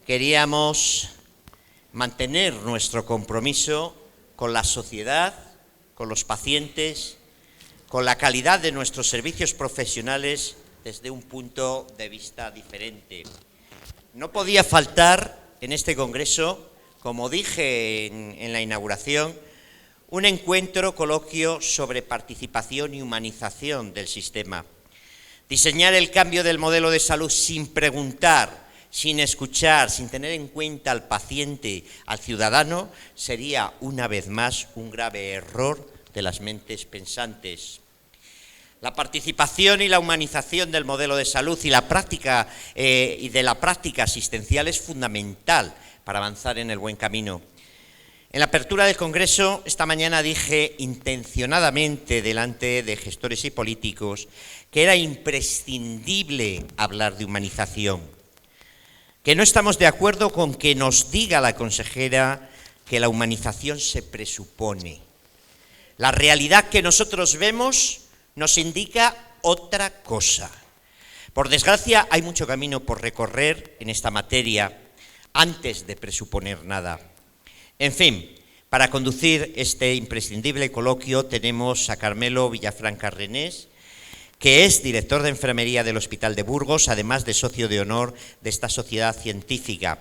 queríamos mantener nuestro compromiso con la sociedad, con los pacientes, con la calidad de nuestros servicios profesionales desde un punto de vista diferente. No podía faltar en este congreso, como dije en la inauguración, un encuentro, coloquio sobre participación y humanización del sistema. Diseñar el cambio del modelo de salud sin preguntar, sin escuchar, sin tener en cuenta al paciente, al ciudadano, sería una vez más un grave error de las mentes pensantes. La participación y la humanización del modelo de salud y de la práctica asistencial es fundamental para avanzar en el buen camino. En la apertura del Congreso, esta mañana dije intencionadamente delante de gestores y políticos que era imprescindible hablar de humanización, que no estamos de acuerdo con que nos diga la consejera que la humanización se presupone. La realidad que nosotros vemos nos indica otra cosa. Por desgracia, hay mucho camino por recorrer en esta materia antes de presuponer nada. En fin, para conducir este imprescindible coloquio tenemos a Carmelo Villafranca Renés, que es director de enfermería del Hospital de Burgos, además de socio de honor de esta sociedad científica.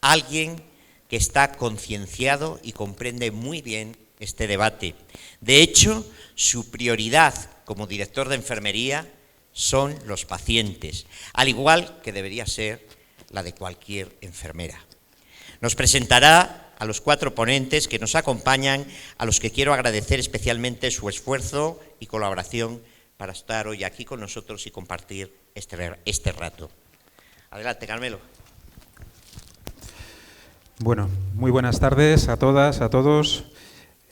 Alguien que está concienciado y comprende muy bien este debate. De hecho, su prioridad como director de enfermería son los pacientes, al igual que debería ser la de cualquier enfermera. Nos presentará a los 4 ponentes que nos acompañan, a los que quiero agradecer especialmente su esfuerzo y colaboración para estar hoy aquí con nosotros y compartir este rato. Adelante, Carmelo. Bueno, muy buenas tardes a todas, a todos.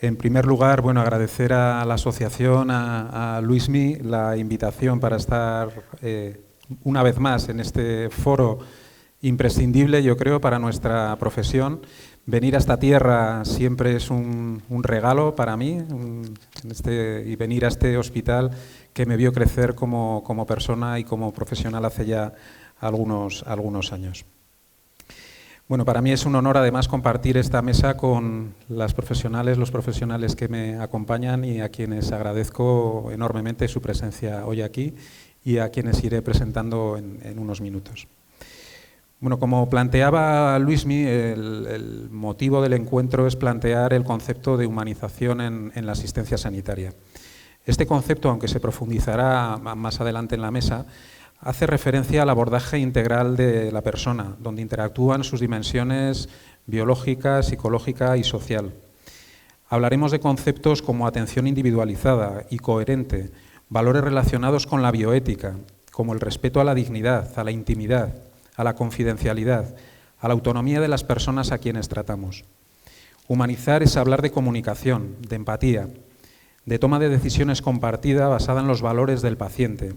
En primer lugar, agradecer a la asociación, a Luismi, la invitación para estar una vez más en este foro imprescindible, yo creo, para nuestra profesión. Venir a esta tierra siempre es un regalo para mí y venir a este hospital que me vio crecer como persona y como profesional hace ya algunos años. Bueno, para mí es un honor además compartir esta mesa con los profesionales que me acompañan y a quienes agradezco enormemente su presencia hoy aquí y a quienes iré presentando en unos minutos. Bueno, como planteaba Luismi, el motivo del encuentro es plantear el concepto de humanización en la asistencia sanitaria. Este concepto, aunque se profundizará más adelante en la mesa, hace referencia al abordaje integral de la persona, donde interactúan sus dimensiones biológica, psicológica y social. Hablaremos de conceptos como atención individualizada y coherente, valores relacionados con la bioética, como el respeto a la dignidad, a la intimidad, a la confidencialidad, a la autonomía de las personas a quienes tratamos. Humanizar es hablar de comunicación, de empatía, de toma de decisiones compartida basada en los valores del paciente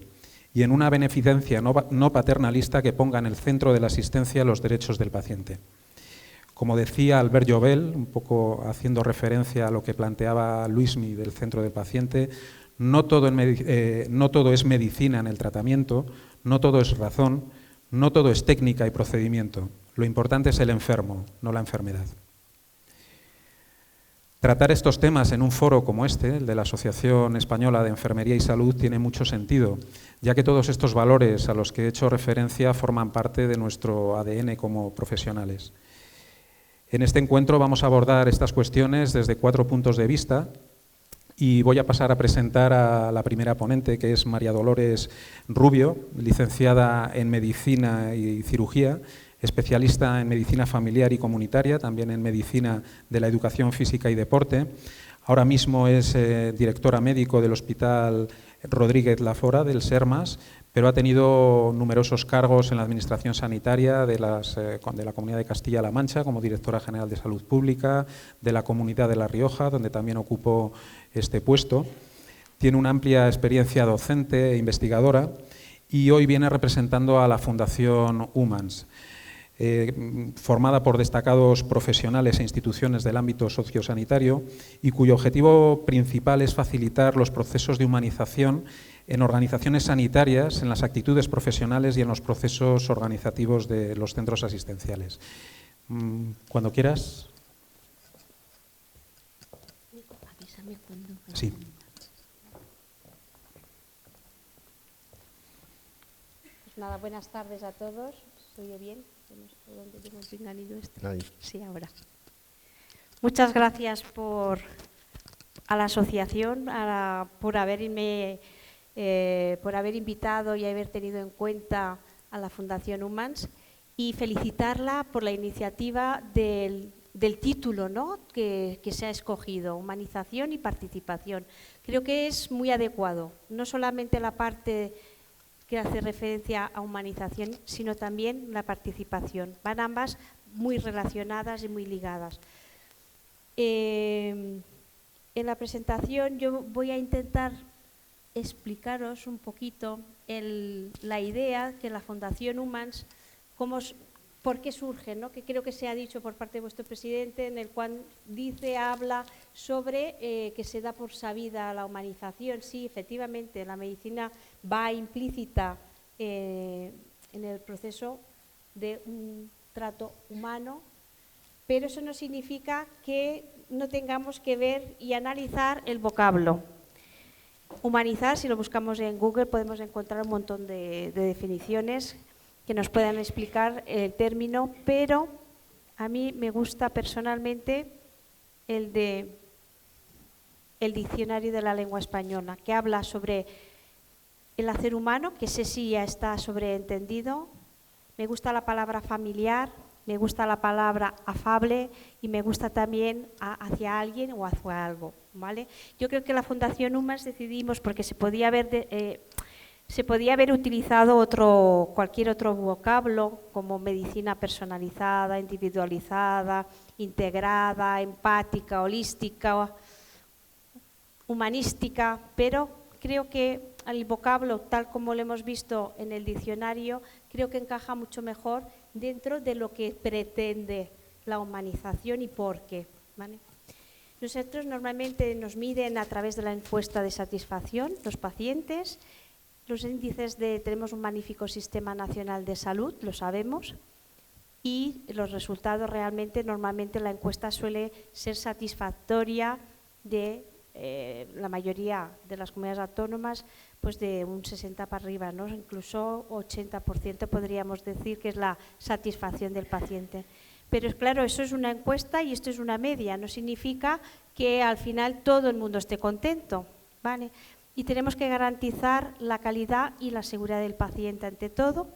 y en una beneficencia no paternalista que ponga en el centro de la asistencia los derechos del paciente. Como decía Albert Jovel, un poco haciendo referencia a lo que planteaba Luismi del centro del paciente, no todo es medicina en el tratamiento, no todo es razón, no todo es técnica y procedimiento. Lo importante es el enfermo, no la enfermedad. Tratar estos temas en un foro como este, el de la Asociación Española de Enfermería y Salud, tiene mucho sentido, ya que todos estos valores a los que he hecho referencia forman parte de nuestro ADN como profesionales. En este encuentro vamos a abordar estas cuestiones desde 4 puntos de vista y voy a pasar a presentar a la primera ponente, que es María Dolores Rubio, licenciada en Medicina y Cirugía, especialista en Medicina Familiar y Comunitaria, también en Medicina de la Educación Física y Deporte. Ahora mismo es directora médico del Hospital Rodríguez Lafora, del SERMAS, pero ha tenido numerosos cargos en la Administración Sanitaria de la Comunidad de Castilla-La Mancha, como directora general de Salud Pública, de la Comunidad de La Rioja, donde también ocupó este puesto. Tiene una amplia experiencia docente e investigadora y hoy viene representando a la Fundación Humans, formada por destacados profesionales e instituciones del ámbito sociosanitario y cuyo objetivo principal es facilitar los procesos de humanización en organizaciones sanitarias, en las actitudes profesionales y en los procesos organizativos de los centros asistenciales. Cuando quieras. Avísame cuando. Sí. Pues nada, buenas tardes a todos. ¿Se oye bien? No sé dónde tengo el pinganillo este. Ahí. Sí, ahora. Muchas gracias a la asociación por haber invitado y haber tenido en cuenta a la Fundación Humans, y felicitarla por la iniciativa del título, ¿no?, que se ha escogido, humanización y participación. Creo que es muy adecuado, no solamente la parte que hace referencia a humanización, sino también la participación. Van ambas muy relacionadas y muy ligadas. En la presentación yo voy a intentar explicaros un poquito la idea que la Fundación Humans, por qué surge, ¿no?, que creo que se ha dicho por parte de vuestro presidente, en el cual habla sobre que se da por sabida la humanización. Sí, efectivamente, la medicina va implícita en el proceso de un trato humano, pero eso no significa que no tengamos que ver y analizar el vocablo. Humanizar, si lo buscamos en Google, podemos encontrar un montón de definiciones que nos puedan explicar el término, pero a mí me gusta personalmente el Diccionario de la Lengua Española, que habla sobre el hacer humano, que ese sí ya está sobreentendido. Me gusta la palabra familiar, me gusta la palabra afable y me gusta también hacia alguien o hacia algo, ¿vale? Yo creo que la Fundación Humans decidimos, porque se podía haber utilizado cualquier otro vocablo, como medicina personalizada, individualizada, integrada, empática, holística, humanística, pero creo que el vocablo, tal como lo hemos visto en el diccionario, creo que encaja mucho mejor dentro de lo que pretende la humanización y por qué, ¿vale? Nosotros normalmente nos miden a través de la encuesta de satisfacción los pacientes. Los índices tenemos un magnífico Sistema Nacional de Salud, lo sabemos, y los resultados realmente, normalmente la encuesta suele ser satisfactoria de la mayoría de las comunidades autónomas, pues de un 60 para arriba, ¿no? Incluso 80% podríamos decir que es la satisfacción del paciente. Pero claro, eso es una encuesta y esto es una media, no significa que al final todo el mundo esté contento, ¿vale? Y tenemos que garantizar la calidad y la seguridad del paciente ante todo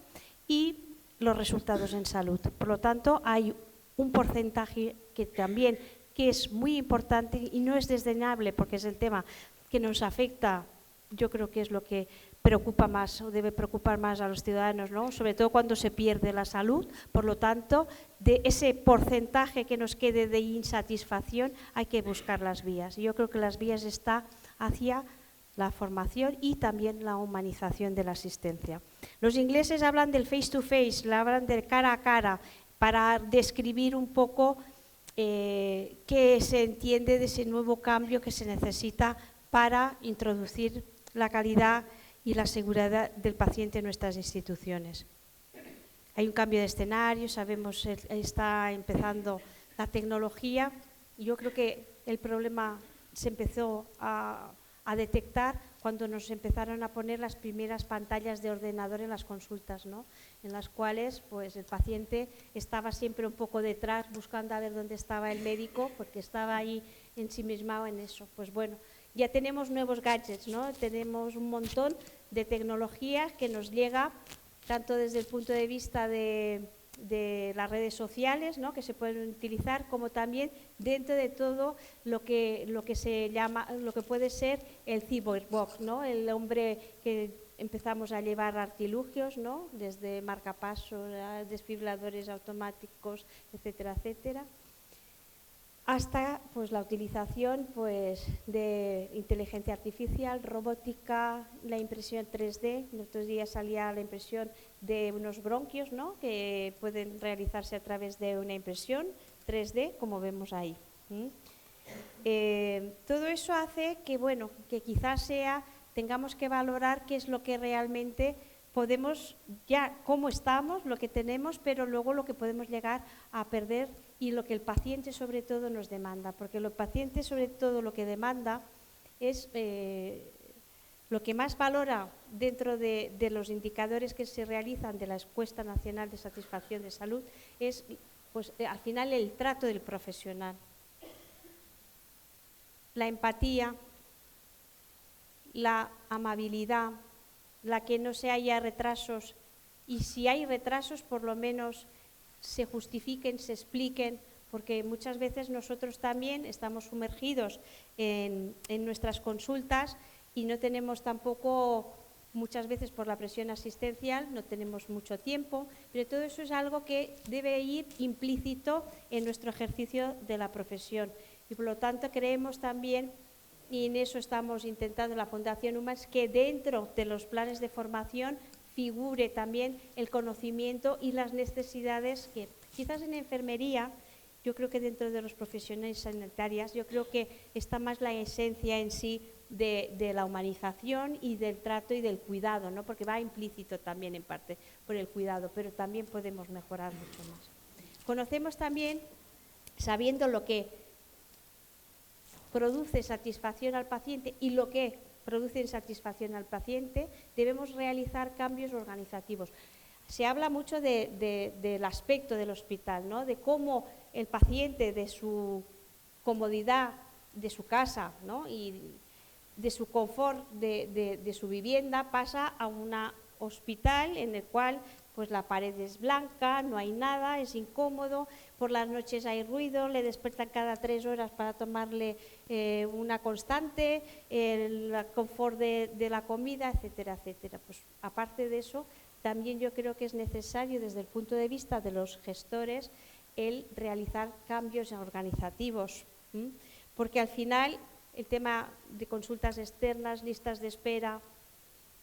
y los resultados en salud. Por lo tanto, hay un porcentaje que es muy importante y no es desdeñable, porque es el tema que nos afecta, yo creo que es lo que preocupa más o debe preocupar más a los ciudadanos, ¿no?, sobre todo cuando se pierde la salud. Por lo tanto, de ese porcentaje que nos quede de insatisfacción hay que buscar las vías. Yo creo que las vías están hacia la formación y también la humanización de la asistencia. Los ingleses hablan del face to face, hablan del cara a cara, para describir un poco qué se entiende de ese nuevo cambio que se necesita para introducir la calidad y la seguridad del paciente en nuestras instituciones. Hay un cambio de escenario, sabemos, está empezando la tecnología. Yo creo que el problema se empezó a detectar cuando nos empezaron a poner las primeras pantallas de ordenador en las consultas, ¿no?, en las cuales pues, el paciente estaba siempre un poco detrás buscando a ver dónde estaba el médico, porque estaba ahí ensimismado en eso. Pues bueno, ya tenemos nuevos gadgets, ¿no?, tenemos un montón de tecnología que nos llega tanto desde el punto de vista de las redes sociales, ¿no?, que se pueden utilizar, como también dentro de todo lo que se llama, lo que puede ser el cyborg, ¿no?, el hombre que empezamos a llevar artilugios, ¿no?, desde marcapasos, desfibriladores automáticos, etcétera, etcétera, hasta pues la utilización pues de inteligencia artificial, robótica, la impresión 3D. En estos días salía la impresión de unos bronquios, ¿no?, que pueden realizarse a través de una impresión 3D, como vemos ahí. Todo eso hace que, bueno, que quizás sea tengamos que valorar qué es lo que realmente podemos, ya cómo estamos, lo que tenemos, pero luego lo que podemos llegar a perder y lo que el paciente sobre todo nos demanda, porque el paciente sobre todo lo que demanda es lo que más valora dentro de los indicadores que se realizan de la Encuesta Nacional de Satisfacción de Salud es pues, al final el trato del profesional, la empatía, la amabilidad, la que no se haya retrasos y si hay retrasos por lo menos se justifiquen, se expliquen, porque muchas veces nosotros también estamos sumergidos en nuestras consultas y no tenemos tampoco, muchas veces por la presión asistencial, no tenemos mucho tiempo, pero todo eso es algo que debe ir implícito en nuestro ejercicio de la profesión y por lo tanto creemos también, y en eso estamos intentando la Fundación UMAS, que dentro de los planes de formación figure también el conocimiento y las necesidades que quizás en enfermería, yo creo que dentro de los profesionales sanitarias, yo creo que está más la esencia en sí de la humanización y del trato y del cuidado, ¿no? Porque va implícito también en parte por el cuidado, pero también podemos mejorar mucho más. Conocemos también, sabiendo lo que produce satisfacción al paciente y lo que produce insatisfacción al paciente, debemos realizar cambios organizativos. Se habla mucho del aspecto del hospital, ¿no? De cómo el paciente, de su comodidad de su casa, ¿no? Y de su confort de su vivienda pasa a un hospital en el cual pues la pared es blanca, no hay nada, es incómodo, por las noches hay ruido, le despiertan cada 3 horas para tomarle una constante, el confort de la comida, etcétera, etcétera. Pues aparte de eso, también yo creo que es necesario desde el punto de vista de los gestores el realizar cambios organizativos, porque al final el tema de consultas externas, listas de espera,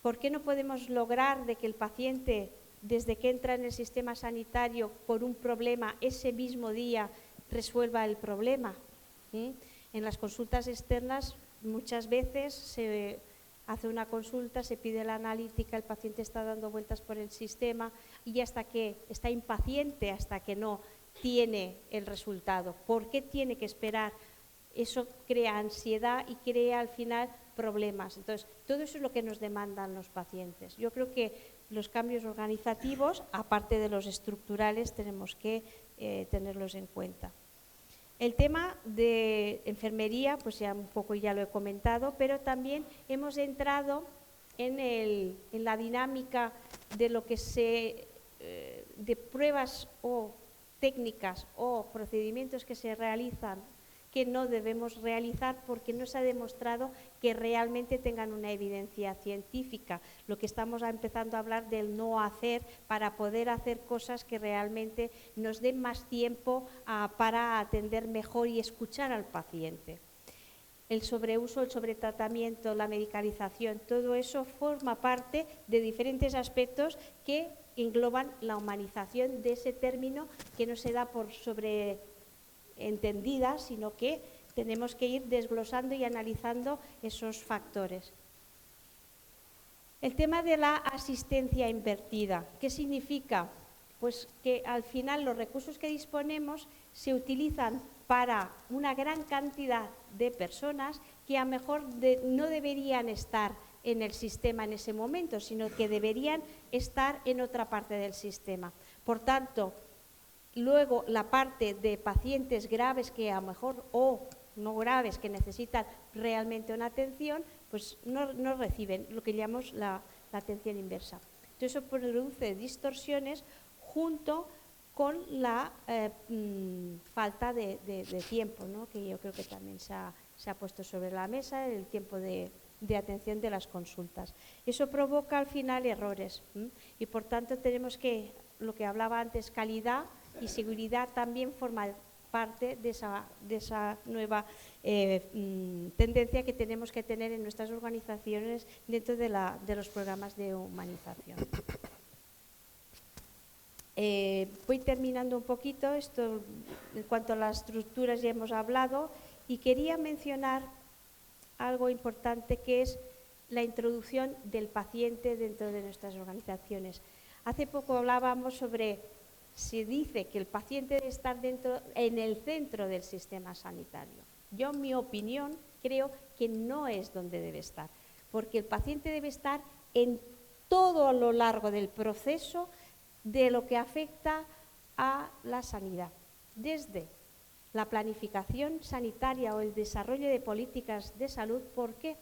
¿por qué no podemos lograr de que el paciente, desde que entra en el sistema sanitario por un problema, ese mismo día resuelva el problema? En las consultas externas muchas veces se hace una consulta, se pide la analítica, el paciente está dando vueltas por el sistema y hasta que está impaciente, hasta que no tiene el resultado. ¿Por qué tiene que esperar? Eso crea ansiedad y crea al final problemas. Entonces, todo eso es lo que nos demandan los pacientes. Yo creo que los cambios organizativos, aparte de los estructurales, tenemos que tenerlos en cuenta. El tema de enfermería, pues ya un poco ya lo he comentado, pero también hemos entrado en la dinámica de lo que de pruebas o técnicas o procedimientos que se realizan que no debemos realizar porque no se ha demostrado que realmente tengan una evidencia científica. Lo que estamos empezando a hablar del no hacer para poder hacer cosas que realmente nos den más tiempo para atender mejor y escuchar al paciente. El sobreuso, el sobretratamiento, la medicalización, todo eso forma parte de diferentes aspectos que engloban la humanización de ese término que no se da por entendida, sino que tenemos que ir desglosando y analizando esos factores. El tema de la asistencia invertida, ¿qué significa? Pues que al final los recursos que disponemos se utilizan para una gran cantidad de personas que a lo mejor no deberían estar en el sistema en ese momento, sino que deberían estar en otra parte del sistema. Por tanto, luego, la parte de pacientes graves que a lo mejor o no graves que necesitan realmente una atención, pues no reciben lo que llamamos la atención inversa. Entonces, eso produce distorsiones junto con la falta de tiempo, ¿no? Que yo creo que también se ha puesto sobre la mesa, el tiempo de atención de las consultas. Eso provoca al final errores y por tanto tenemos que, lo que hablaba antes, calidad y seguridad también forma parte de esa nueva tendencia que tenemos que tener en nuestras organizaciones dentro de los programas de humanización. Voy terminando un poquito, esto en cuanto a las estructuras ya hemos hablado y quería mencionar algo importante que es la introducción del paciente dentro de nuestras organizaciones. Hace poco hablábamos sobre, se dice que el paciente debe estar en el centro del sistema sanitario. Yo, en mi opinión, creo que no es donde debe estar, porque el paciente debe estar en todo a lo largo del proceso de lo que afecta a la sanidad, desde la planificación sanitaria o el desarrollo de políticas de salud. ¿Por qué?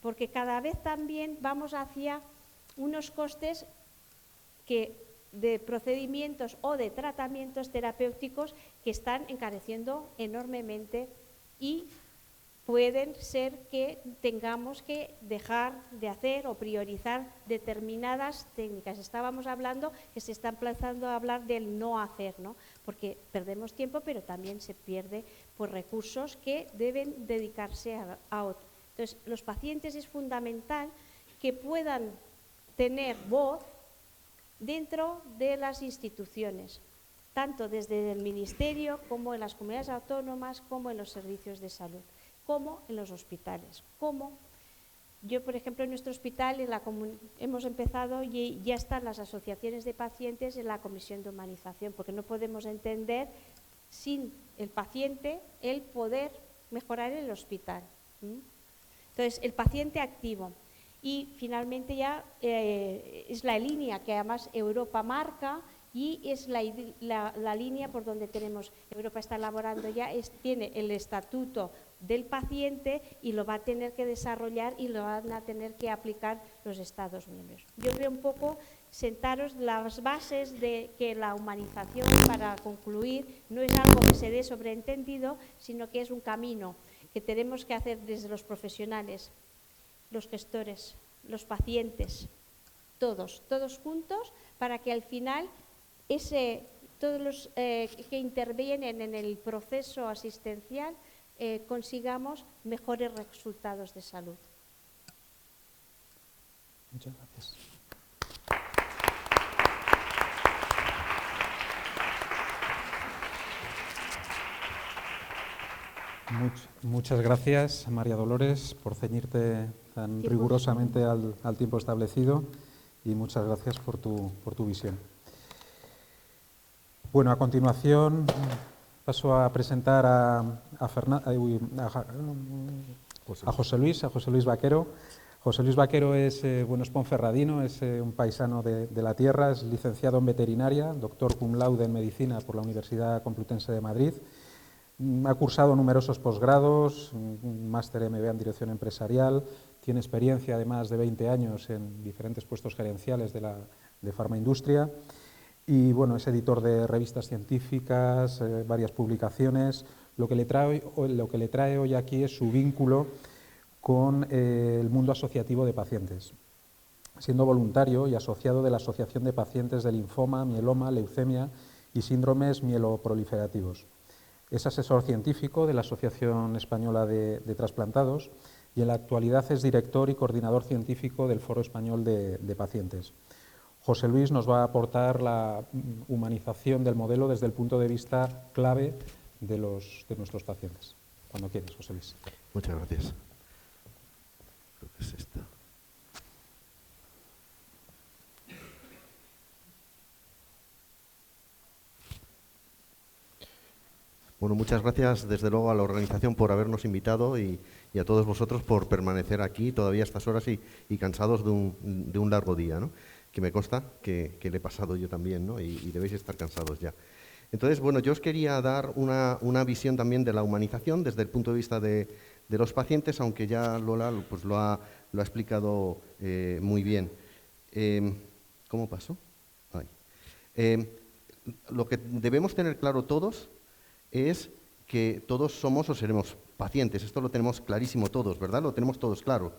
Porque cada vez también vamos hacia unos costes de procedimientos o de tratamientos terapéuticos que están encareciendo enormemente y pueden ser que tengamos que dejar de hacer o priorizar determinadas técnicas. Estábamos hablando que se está empezando a hablar del no hacer, ¿no? Porque perdemos tiempo, pero también se pierde por recursos que deben dedicarse a otro. Entonces, los pacientes es fundamental que puedan tener voz dentro de las instituciones, tanto desde el Ministerio como en las comunidades autónomas, como en los servicios de salud, como en los hospitales. Como yo, por ejemplo, en nuestro hospital hemos empezado y ya están las asociaciones de pacientes en la comisión de humanización, porque no podemos entender sin el paciente el poder mejorar el hospital. Entonces, el paciente activo. Y finalmente ya es la línea que además Europa marca y es la línea por donde Europa está elaborando ya, tiene el estatuto del paciente y lo va a tener que desarrollar y lo van a tener que aplicar los Estados miembros. Yo creo un poco sentaros las bases de que la humanización, para concluir, no es algo que se dé sobreentendido, sino que es un camino que tenemos que hacer desde los profesionales, los gestores, los pacientes, todos juntos, para que al final todos los que intervienen en el proceso asistencial consigamos mejores resultados de salud. Muchas gracias. Muchas gracias, María Dolores, por ceñirte tan rigurosamente al tiempo establecido, y muchas gracias por tu visión. Bueno, a continuación paso a presentar a José Luis Vaquero. José Luis Vaquero es ponferradino, es un paisano de la tierra, es licenciado en veterinaria, doctor cum laude en medicina por la Universidad Complutense de Madrid. Ha cursado numerosos posgrados, un máster MBA en dirección empresarial, tiene experiencia de más de 20 años en diferentes puestos gerenciales de farmaindustria y bueno, es editor de revistas científicas, varias publicaciones. Lo que le trae hoy aquí es su vínculo con el mundo asociativo de pacientes, siendo voluntario y asociado de la Asociación de Pacientes de Linfoma, Mieloma, Leucemia y Síndromes Mieloproliferativos. Es asesor científico de la Asociación Española de Trasplantados y en la actualidad es director y coordinador científico del Foro Español de Pacientes. José Luis nos va a aportar la humanización del modelo desde el punto de vista clave de nuestros pacientes. Cuando quieras, José Luis. Muchas gracias. Creo que es esta. Bueno, muchas gracias desde luego a la organización por habernos invitado y a todos vosotros por permanecer aquí todavía a estas horas y cansados de un largo día, ¿no? Que me consta que le he pasado yo también, ¿no? Y debéis estar cansados ya. Entonces, bueno, yo os quería dar una visión también de la humanización desde el punto de vista de los pacientes, aunque ya Lola pues lo ha explicado muy bien. ¿Cómo pasó? Lo que debemos tener claro todos es que todos somos o seremos pacientes. Esto lo tenemos clarísimo todos, ¿verdad? Lo tenemos todos claro.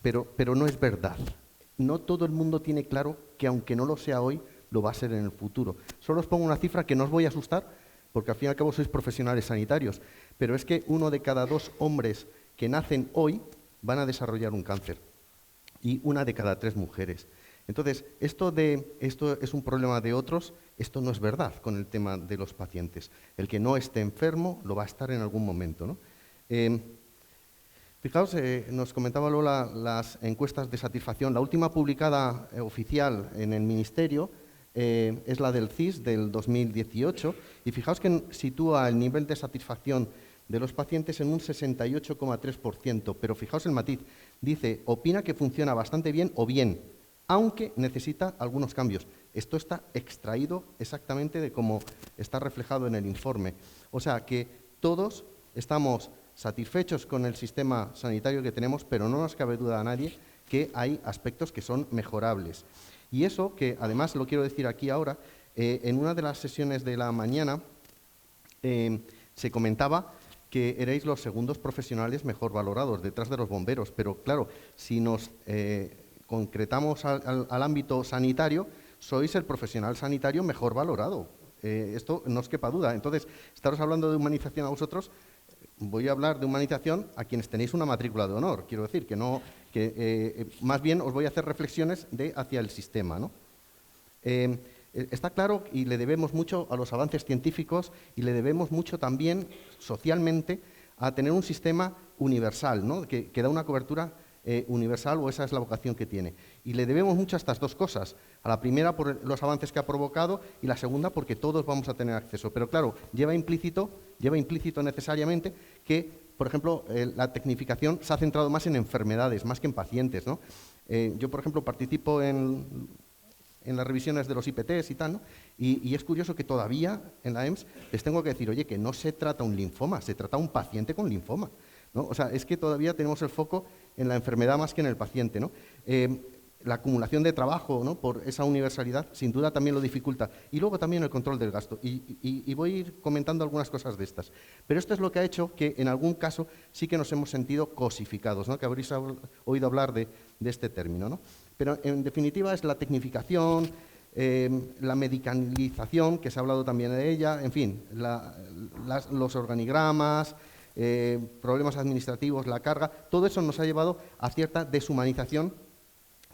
Pero no es verdad. No todo el mundo tiene claro que aunque no lo sea hoy, lo va a ser en el futuro. Solo os pongo una cifra que no os voy a asustar, porque al fin y al cabo sois profesionales sanitarios, pero es que 1 de cada 2 hombres que nacen hoy van a desarrollar un cáncer y 1 de cada 3 mujeres. Entonces, esto es un problema de otros, esto no es verdad con el tema de los pacientes. El que no esté enfermo lo va a estar en algún momento, ¿no? Fijaos, nos comentaba Lola las encuestas de satisfacción. La última publicada oficial en el Ministerio es la del CIS del 2018 y fijaos que sitúa el nivel de satisfacción de los pacientes en un 68,3%, pero fijaos el matiz, dice, opina que funciona bastante bien o bien, aunque necesita algunos cambios. Esto está extraído exactamente de cómo está reflejado en el informe. O sea que todos estamos satisfechos con el sistema sanitario que tenemos, pero no nos cabe duda a nadie que hay aspectos que son mejorables. Y eso, que además lo quiero decir aquí ahora, en una de las sesiones de la mañana se comentaba que erais los segundos profesionales mejor valorados, detrás de los bomberos. Pero claro, si nos concretamos al ámbito sanitario, sois el profesional sanitario mejor valorado. Esto no os quepa duda. Entonces, estaros hablando de humanización a vosotros, voy a hablar de humanización a quienes tenéis una matrícula de honor. Quiero decir que no, más bien os voy a hacer reflexiones hacia el sistema, ¿no? Está claro y le debemos mucho a los avances científicos y le debemos mucho también socialmente a tener un sistema universal, ¿no? que da una cobertura universal, o esa es la vocación que tiene. Y le debemos mucho a estas dos cosas. A la primera por los avances que ha provocado y la segunda porque todos vamos a tener acceso. Pero claro, lleva implícito necesariamente que, por ejemplo, la tecnificación se ha centrado más en enfermedades, más que en pacientes, ¿no? Yo, por ejemplo, participo en las revisiones de los IPTs y tal, ¿no? Y es curioso que todavía en la EMS les tengo que decir, oye, que no se trata un linfoma, se trata un paciente con linfoma, ¿no? O sea, es que todavía tenemos el foco en la enfermedad más que en el paciente, ¿no? La acumulación de trabajo, ¿no? Por esa universalidad, sin duda también lo dificulta. Y luego también el control del gasto. Y voy a ir comentando algunas cosas de estas. Pero esto es lo que ha hecho que en algún caso sí que nos hemos sentido cosificados, ¿no? Que habréis oído hablar de este término, ¿no? Pero en definitiva es la tecnificación, la medicalización, que se ha hablado también de ella, en fin, los organigramas, problemas administrativos, la carga, todo eso nos ha llevado a cierta deshumanización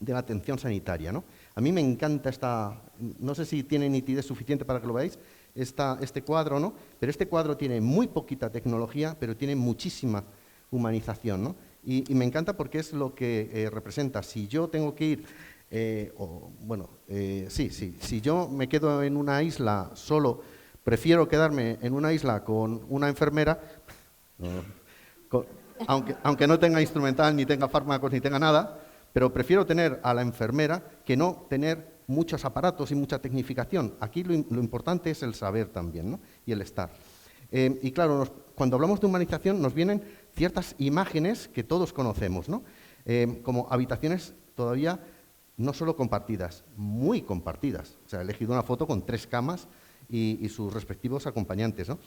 de la atención sanitaria, ¿no? A mí me encanta no sé si tiene nitidez suficiente para que lo veáis, este cuadro, ¿no? Pero este cuadro tiene muy poquita tecnología, pero tiene muchísima humanización, ¿no? Y me encanta porque es lo que representa. Si yo tengo que ir, si yo me quedo en una isla solo, prefiero quedarme en una isla con una enfermera, aunque no tenga instrumental, ni tenga fármacos, ni tenga nada, pero prefiero tener a la enfermera que no tener muchos aparatos y mucha tecnificación. Aquí lo importante es el saber también, ¿no? Y el estar. Y claro, cuando hablamos de humanización nos vienen ciertas imágenes que todos conocemos, ¿no? Como habitaciones todavía no solo compartidas, muy compartidas. O sea, he elegido una foto con 3 camas y sus respectivos acompañantes, ¿no?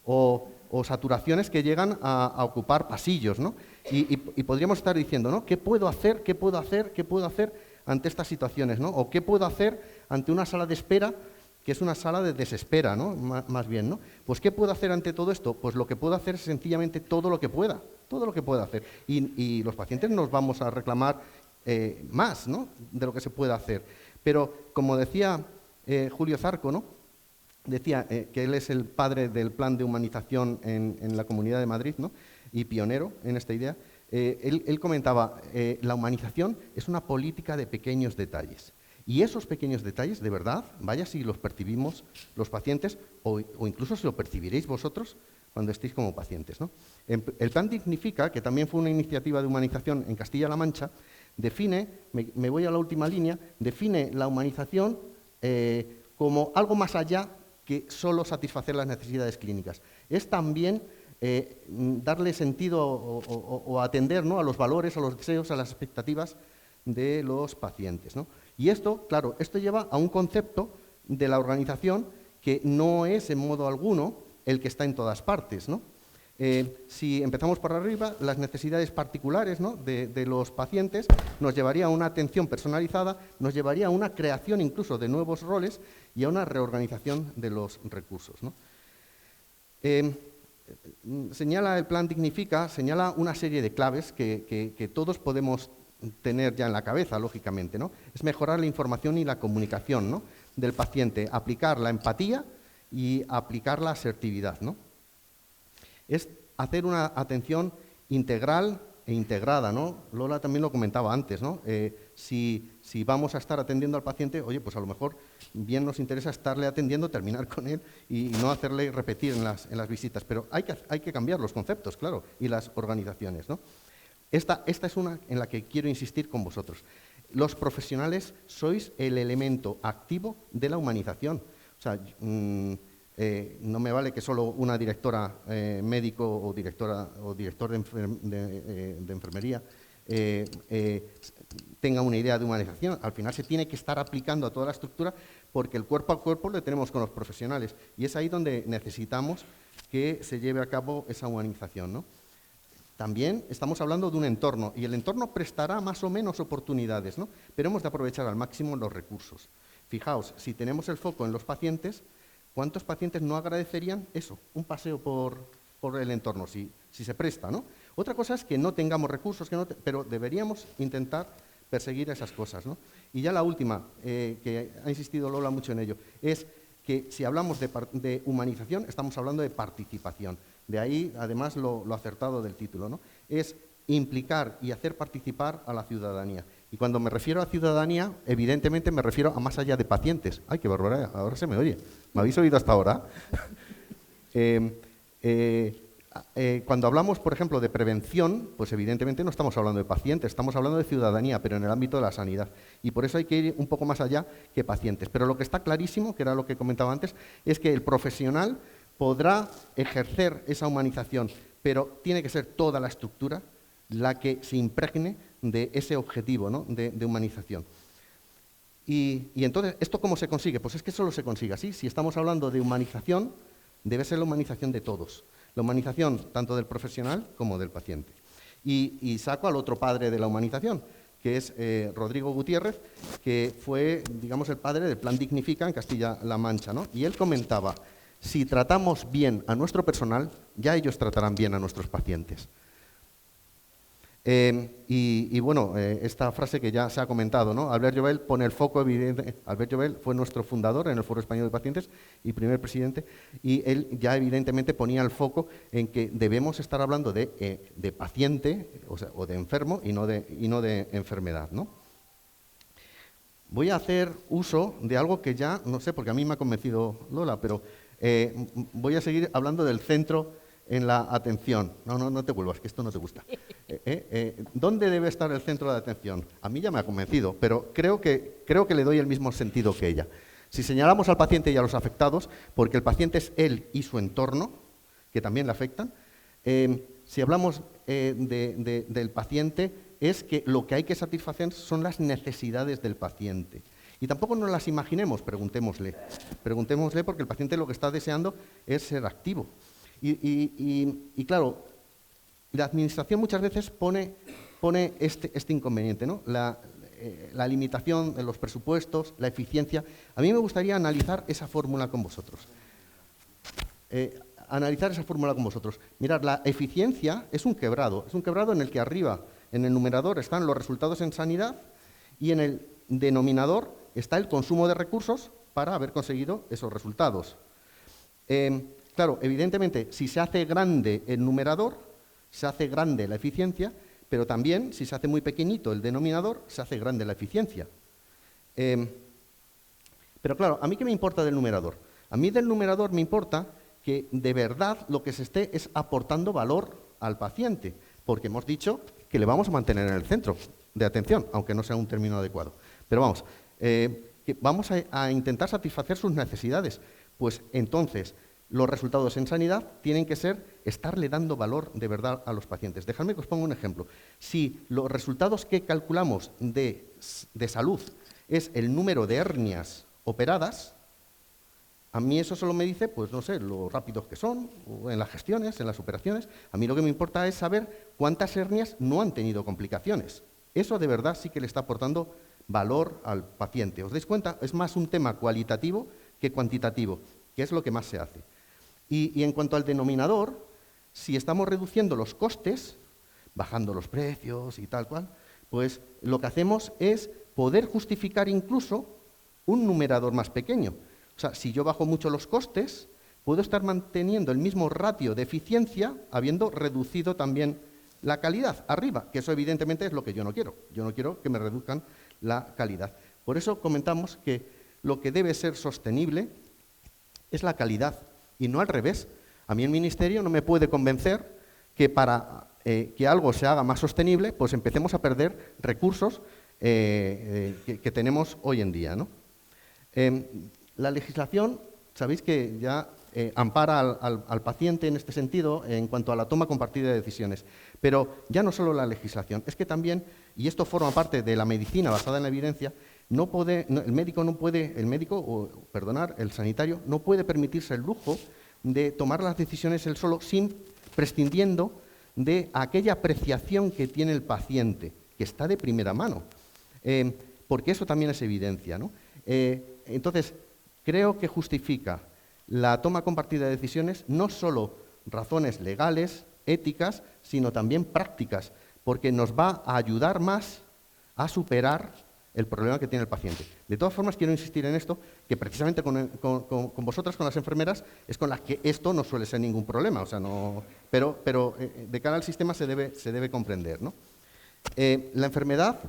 O saturaciones que llegan a ocupar pasillos, ¿no? Y podríamos estar diciendo, ¿no? ¿Qué puedo hacer ante estas situaciones, ¿no? O ¿qué puedo hacer ante una sala de espera que es una sala de desespera, ¿no? Más bien, ¿no? Pues ¿qué puedo hacer ante todo esto? Pues lo que puedo hacer es sencillamente todo lo que pueda hacer. Y los pacientes nos vamos a reclamar más, ¿no? De lo que se pueda hacer. Pero, como decía Julio Zarco, ¿no? Decía que él es el padre del plan de humanización en la Comunidad de Madrid, ¿no? Y pionero en esta idea. Él comentaba, la humanización es una política de pequeños detalles. Y esos pequeños detalles, de verdad, vaya si los percibimos los pacientes o incluso si lo percibiréis vosotros cuando estéis como pacientes, ¿no? El plan Dignifica, que también fue una iniciativa de humanización en Castilla-La Mancha, define, me voy a la última línea, define la humanización como algo más allá que solo satisfacer las necesidades clínicas. Es también darle sentido o atender, ¿no? A los valores, a los deseos, a las expectativas de los pacientes, ¿no? Y esto, claro, esto lleva a un concepto de la organización que no es en modo alguno el que está en todas partes, ¿no? Si empezamos por arriba, las necesidades particulares, ¿no? de los pacientes nos llevaría a una atención personalizada, nos llevaría a una creación incluso de nuevos roles y a una reorganización de los recursos, ¿no? Señala el plan Dignifica, señala una serie de claves que todos podemos tener ya en la cabeza, lógicamente, ¿no? Es mejorar la información y la comunicación, ¿no? Del paciente, aplicar la empatía y aplicar la asertividad, ¿no? Es hacer una atención integral e integrada, ¿no? Lola también lo comentaba antes, ¿no? Si vamos a estar atendiendo al paciente, oye, pues a lo mejor bien nos interesa estarle atendiendo, terminar con él y no hacerle repetir en las visitas, pero hay que cambiar los conceptos, claro, y las organizaciones, ¿no? Esta es una en la que quiero insistir con vosotros. Los profesionales sois el elemento activo de la humanización. O sea, no me vale que solo una directora médico o director de enfermería tenga una idea de humanización. Al final se tiene que estar aplicando a toda la estructura porque el cuerpo a cuerpo lo tenemos con los profesionales y es ahí donde necesitamos que se lleve a cabo esa humanización, ¿no? También estamos hablando de un entorno y el entorno prestará más o menos oportunidades, ¿no? Pero hemos de aprovechar al máximo los recursos. Fijaos, si tenemos el foco en los pacientes, ¿cuántos pacientes no agradecerían eso? Un paseo por el entorno, si se presta, ¿no? Otra cosa es que no tengamos recursos, pero deberíamos intentar perseguir esas cosas, ¿no? Y ya la última, que ha insistido Lola mucho en ello, es que si hablamos de humanización, estamos hablando de participación. De ahí, además, lo acertado del título, ¿no? Es implicar y hacer participar a la ciudadanía. Y cuando me refiero a ciudadanía, evidentemente me refiero a más allá de pacientes. ¡Ay, qué barbaridad! Ahora se me oye. ¿Me habéis oído hasta ahora? Cuando hablamos, por ejemplo, de prevención, pues evidentemente no estamos hablando de pacientes, estamos hablando de ciudadanía, pero en el ámbito de la sanidad. Y por eso hay que ir un poco más allá que pacientes. Pero lo que está clarísimo, que era lo que comentaba antes, es que el profesional podrá ejercer esa humanización, pero tiene que ser toda la estructura la que se impregne de ese objetivo, ¿no? de humanización. Y entonces, ¿esto cómo se consigue? Pues es que solo se consigue así. Si estamos hablando de humanización, debe ser la humanización de todos. La humanización tanto del profesional como del paciente. Y saco al otro padre de la humanización, que es Rodrigo Gutiérrez, que fue, digamos, el padre del Plan Dignifica en Castilla-La Mancha, ¿no? Y él comentaba: si tratamos bien a nuestro personal, ya ellos tratarán bien a nuestros pacientes. Bueno, esta frase que ya se ha comentado, ¿no? Albert Joubel pone el foco evidente. Albert Joubel fue nuestro fundador en el Foro Español de Pacientes y primer presidente, y él ya evidentemente ponía el foco en que debemos estar hablando de paciente, o de enfermo, y no de enfermedad, ¿no? Voy a hacer uso de algo que ya, no sé, porque a mí me ha convencido Lola, pero voy a seguir hablando del centro en la atención. No te vuelvas, que esto no te gusta. ¿Dónde debe estar el centro de atención? A mí ya me ha convencido, pero creo que le doy el mismo sentido que ella. Si señalamos al paciente y a los afectados, porque el paciente es él y su entorno, que también le afectan, si hablamos del paciente, es que lo que hay que satisfacer son las necesidades del paciente. Y tampoco nos las imaginemos, preguntémosle. Preguntémosle, porque el paciente lo que está deseando es ser activo. Y claro, la administración muchas veces pone este inconveniente, ¿no? La limitación de los presupuestos, la eficiencia. A mí me gustaría analizar esa fórmula con vosotros. Mirad, la eficiencia es un quebrado en el que arriba, en el numerador, están los resultados en sanidad y en el denominador está el consumo de recursos para haber conseguido esos resultados. Claro, evidentemente, si se hace grande el numerador, se hace grande la eficiencia, pero también, si se hace muy pequeñito el denominador, se hace grande la eficiencia. Pero claro, ¿a mí qué me importa del numerador? A mí del numerador me importa que de verdad lo que se esté es aportando valor al paciente, porque hemos dicho que le vamos a mantener en el centro de atención, aunque no sea un término adecuado. Pero vamos, que vamos a intentar satisfacer sus necesidades. Pues entonces, los resultados en sanidad tienen que ser estarle dando valor de verdad a los pacientes. Dejadme que os ponga un ejemplo. Si los resultados que calculamos de salud es el número de hernias operadas, a mí eso solo me dice, pues no sé, lo rápidos que son, o en las gestiones, en las operaciones. A mí lo que me importa es saber cuántas hernias no han tenido complicaciones. Eso de verdad sí que le está aportando valor al paciente. ¿Os dais cuenta? Es más un tema cualitativo que cuantitativo, que es lo que más se hace. Y en cuanto al denominador, si estamos reduciendo los costes, bajando los precios y tal cual, pues lo que hacemos es poder justificar incluso un numerador más pequeño. O sea, si yo bajo mucho los costes, puedo estar manteniendo el mismo ratio de eficiencia habiendo reducido también la calidad arriba, que eso evidentemente es lo que yo no quiero. Yo no quiero que me reduzcan la calidad. Por eso comentamos que lo que debe ser sostenible es la calidad y no al revés. A mí el Ministerio no me puede convencer que para que algo se haga más sostenible, pues empecemos a perder recursos que tenemos hoy en día, ¿no? La legislación, sabéis que ya ampara al paciente en este sentido en cuanto a la toma compartida de decisiones. Pero ya no solo la legislación, es que también, y esto forma parte de la medicina basada en la evidencia, el sanitario no puede permitirse el lujo de tomar las decisiones él solo, prescindiendo de aquella apreciación que tiene el paciente, que está de primera mano, porque eso también es evidencia, ¿no? Entonces, creo que justifica la toma compartida de decisiones no solo razones legales, éticas, sino también prácticas, porque nos va a ayudar más a superar el problema que tiene el paciente. De todas formas, quiero insistir en esto, que precisamente con vosotras, con las enfermeras, es con las que esto no suele ser ningún problema, o sea, no, pero de cara al sistema se debe comprender, ¿no? La enfermedad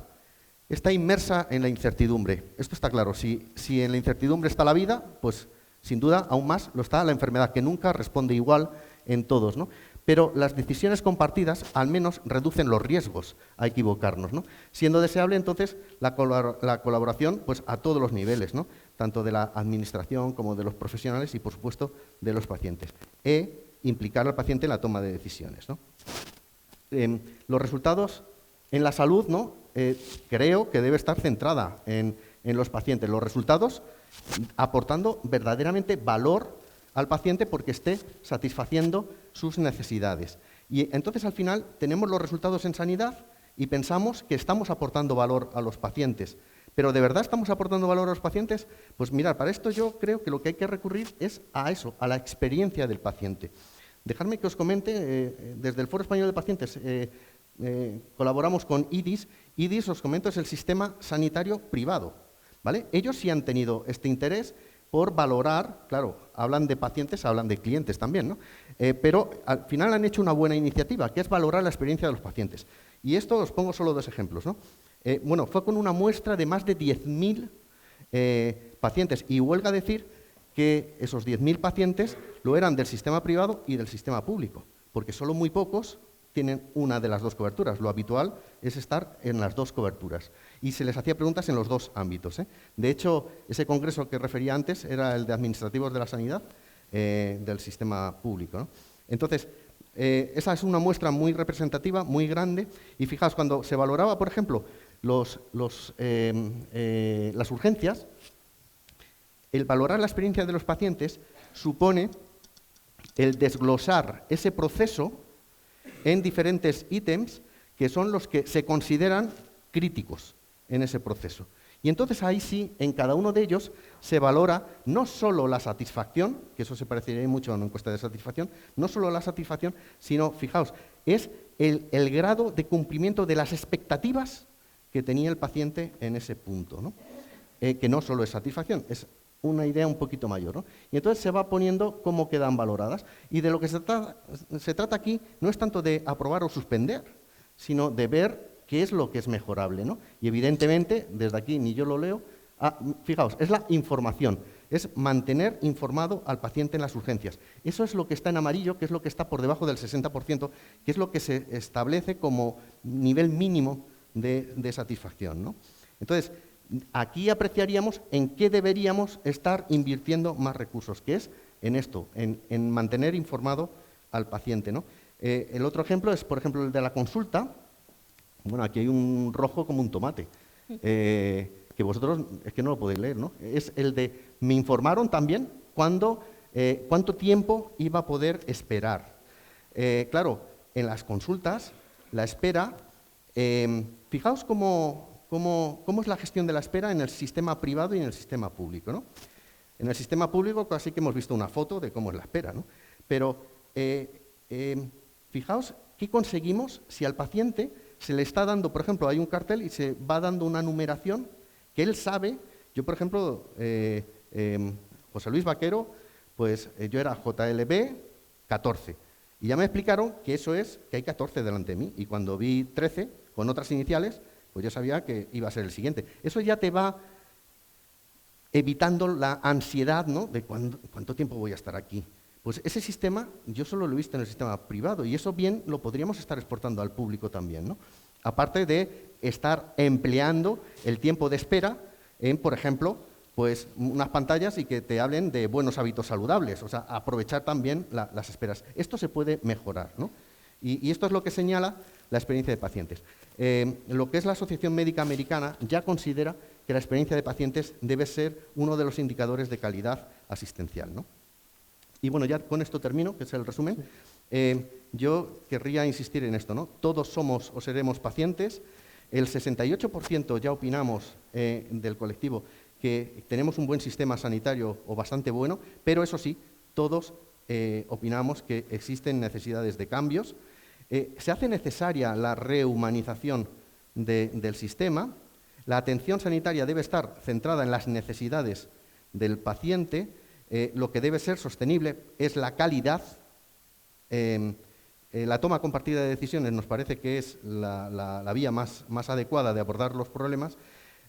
está inmersa en la incertidumbre, esto está claro. Si en la incertidumbre está la vida, pues sin duda aún más lo está la enfermedad, que nunca responde igual en todos, ¿no? Pero las decisiones compartidas al menos reducen los riesgos a equivocarnos, ¿no? Siendo deseable entonces la colaboración pues, a todos los niveles, ¿no? Tanto de la administración como de los profesionales y por supuesto de los pacientes, implicar al paciente en la toma de decisiones, ¿no? Los resultados en la salud, ¿no? Creo que debe estar centrada en los pacientes, los resultados aportando verdaderamente valor al paciente porque esté satisfaciendo sus necesidades. Y entonces al final tenemos los resultados en sanidad y pensamos que estamos aportando valor a los pacientes. ¿Pero de verdad estamos aportando valor a los pacientes? Pues mirad, para esto yo creo que lo que hay que recurrir es a eso, a la experiencia del paciente. Dejadme que os comente, desde el Foro Español de Pacientes colaboramos con IDIS. IDIS, os comento, es el sistema sanitario privado, ¿vale? Ellos sí han tenido este interés por valorar, claro, hablan de pacientes, hablan de clientes también, ¿no? Pero al final han hecho una buena iniciativa, que es valorar la experiencia de los pacientes. Y esto os pongo solo dos ejemplos, ¿no? Bueno, fue con una muestra de más de 10.000 pacientes, y huelga decir que esos 10.000 pacientes lo eran del sistema privado y del sistema público, porque solo muy pocos tienen una de las dos coberturas. Lo habitual es estar en las dos coberturas. Y se les hacía preguntas en los dos ámbitos, ¿eh? De hecho, ese congreso que refería antes era el de administrativos de la sanidad del sistema público, ¿no? Entonces, esa es una muestra muy representativa, muy grande. Y fijaos, cuando se valoraba, por ejemplo, las urgencias, el valorar la experiencia de los pacientes supone el desglosar ese proceso en diferentes ítems que son los que se consideran críticos en ese proceso. Y entonces ahí sí, en cada uno de ellos se valora no solo la satisfacción, que eso se parecería mucho a una encuesta de satisfacción, no solo la satisfacción, sino, fijaos, es el grado de cumplimiento de las expectativas que tenía el paciente en ese punto, ¿no? Que no solo es satisfacción, es una idea un poquito mayor, ¿no? Y entonces se va poniendo cómo quedan valoradas. Y de lo que se trata aquí no es tanto de aprobar o suspender, sino de ver qué es lo que es mejorable, ¿no? Y evidentemente, desde aquí ni yo lo leo, fijaos, es la información, es mantener informado al paciente en las urgencias. Eso es lo que está en amarillo, que es lo que está por debajo del 60%, que es lo que se establece como nivel mínimo de satisfacción, ¿no? Entonces, aquí apreciaríamos en qué deberíamos estar invirtiendo más recursos, que es en esto, en mantener informado al paciente, ¿no? El otro ejemplo es, por ejemplo, el de la consulta. Bueno, aquí hay un rojo como un tomate, que vosotros es que no lo podéis leer, ¿no? Es el de, me informaron también cuánto tiempo iba a poder esperar. Claro, en las consultas, la espera, fijaos cómo es la gestión de la espera en el sistema privado y en el sistema público, ¿no? En el sistema público casi que hemos visto una foto de cómo es la espera, ¿no? Pero fijaos qué conseguimos si al paciente se le está dando, por ejemplo, hay un cartel y se va dando una numeración que él sabe. Yo, por ejemplo, José Luis Vaquero, pues yo era JLB 14. Y ya me explicaron que eso es que hay 14 delante de mí. Y cuando vi 13 con otras iniciales, pues yo sabía que iba a ser el siguiente. Eso ya te va evitando la ansiedad, ¿no?, de cuánto tiempo voy a estar aquí. Pues ese sistema yo solo lo he visto en el sistema privado y eso bien lo podríamos estar exportando al público también, ¿no? Aparte de estar empleando el tiempo de espera en, por ejemplo, pues unas pantallas y que te hablen de buenos hábitos saludables, o sea, aprovechar también las esperas. Esto se puede mejorar, ¿no? Y esto es lo que señala la experiencia de pacientes. Lo que es la Asociación Médica Americana ya considera que la experiencia de pacientes debe ser uno de los indicadores de calidad asistencial, ¿no? Y bueno, ya con esto termino, que es el resumen. Yo querría insistir en esto, ¿no? Todos somos o seremos pacientes. El 68% ya opinamos del colectivo que tenemos un buen sistema sanitario o bastante bueno, pero eso sí, todos opinamos que existen necesidades de cambios. Se hace necesaria la rehumanización del sistema. La atención sanitaria debe estar centrada en las necesidades del paciente. Lo que debe ser sostenible es la calidad. La toma compartida de decisiones nos parece que es la vía más adecuada de abordar los problemas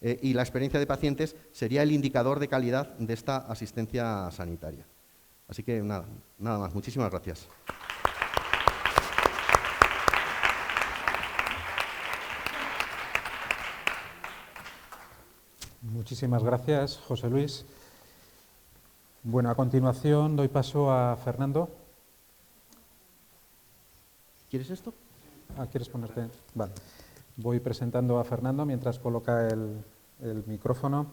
y la experiencia de pacientes sería el indicador de calidad de esta asistencia sanitaria. Así que nada más. Muchísimas gracias. Muchísimas gracias, José Luis. Bueno, a continuación doy paso a Fernando. ¿Quieres esto? ¿Quieres ponerte? Vale. Voy presentando a Fernando mientras coloca el micrófono.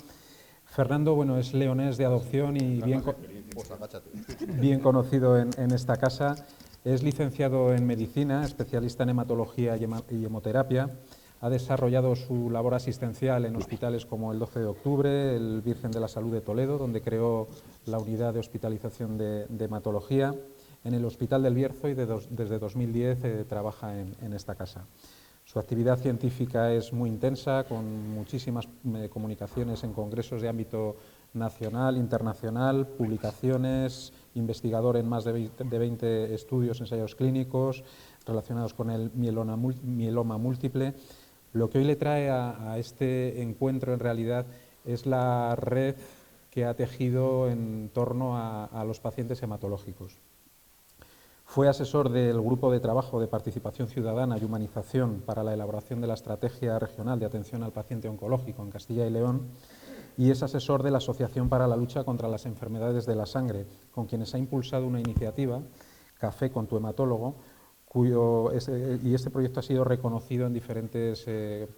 Fernando, bueno, es leonés de adopción y bien conocido en esta casa. Es licenciado en Medicina, especialista en hematología y hemoterapia. Ha desarrollado su labor asistencial en hospitales como el 12 de octubre, el Virgen de la Salud de Toledo, donde creó la unidad de hospitalización de hematología. En el Hospital del Bierzo y desde 2010 trabaja en esta casa. Su actividad científica es muy intensa, con muchísimas comunicaciones en congresos de ámbito nacional, internacional, publicaciones, investigador en más de 20 estudios, ensayos clínicos relacionados con el mieloma múltiple. Lo que hoy le trae a este encuentro en realidad es la red que ha tejido en torno a los pacientes hematológicos. Fue asesor del Grupo de Trabajo de Participación Ciudadana y Humanización para la elaboración de la Estrategia Regional de Atención al Paciente Oncológico en Castilla y León y es asesor de la Asociación para la Lucha contra las Enfermedades de la Sangre, con quienes ha impulsado una iniciativa, Café con tu hematólogo, y este proyecto ha sido reconocido en diferentes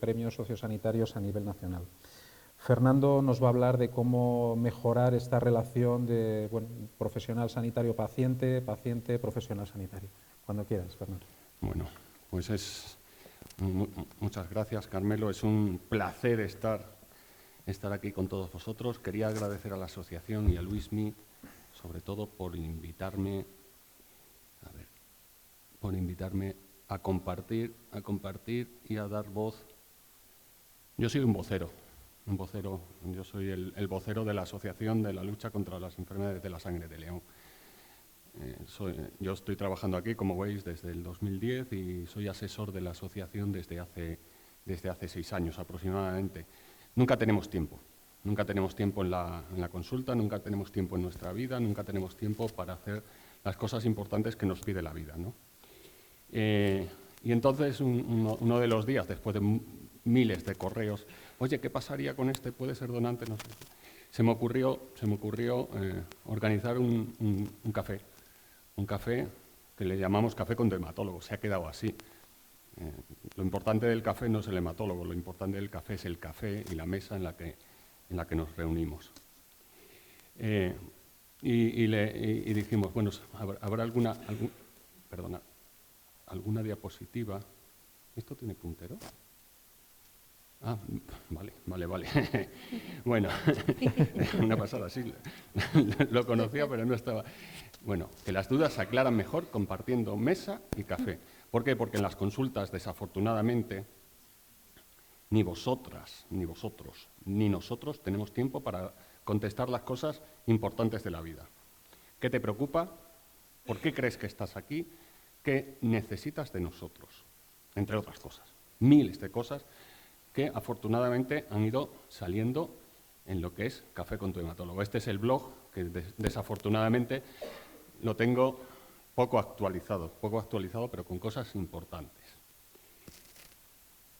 premios sociosanitarios a nivel nacional. Fernando nos va a hablar de cómo mejorar esta relación de profesional sanitario-paciente, paciente-profesional sanitario. Cuando quieras, Fernando. Bueno, pues muchas gracias, Carmelo. Es un placer estar aquí con todos vosotros. Quería agradecer a la asociación y a Luismi, sobre todo por invitarme a compartir y a dar voz. Yo soy un vocero, yo soy el vocero de la Asociación de la Lucha contra las Enfermedades de la Sangre de León. Yo estoy trabajando aquí, como veis, desde el 2010 y soy asesor de la asociación desde hace 6 años aproximadamente. Nunca tenemos tiempo en la consulta, nunca tenemos tiempo en nuestra vida, nunca tenemos tiempo para hacer las cosas importantes que nos pide la vida, ¿no? Y entonces uno de los días, después de miles de correos, oye, ¿qué pasaría con este? ¿Puede ser donante? No sé. Se me ocurrió organizar un café que le llamamos Café con tu hematólogo. Se ha quedado así. Lo importante del café no es el hematólogo, lo importante del café es el café y la mesa en la que nos reunimos. Y dijimos, bueno, ¿habrá alguna diapositiva? ¿Esto tiene puntero? Ah, vale. Bueno, una pasada, sí. Lo conocía, pero no estaba. Bueno, que las dudas se aclaran mejor compartiendo mesa y café. ¿Por qué? Porque en las consultas, desafortunadamente, ni vosotras, ni vosotros, ni nosotros tenemos tiempo para contestar las cosas importantes de la vida. ¿Qué te preocupa? ¿Por qué crees que estás aquí? ¿Qué necesitas de nosotros? Entre otras cosas, miles de cosas que afortunadamente han ido saliendo en lo que es Café con tu hematólogo. Este es el blog que desafortunadamente lo tengo poco actualizado, pero con cosas importantes.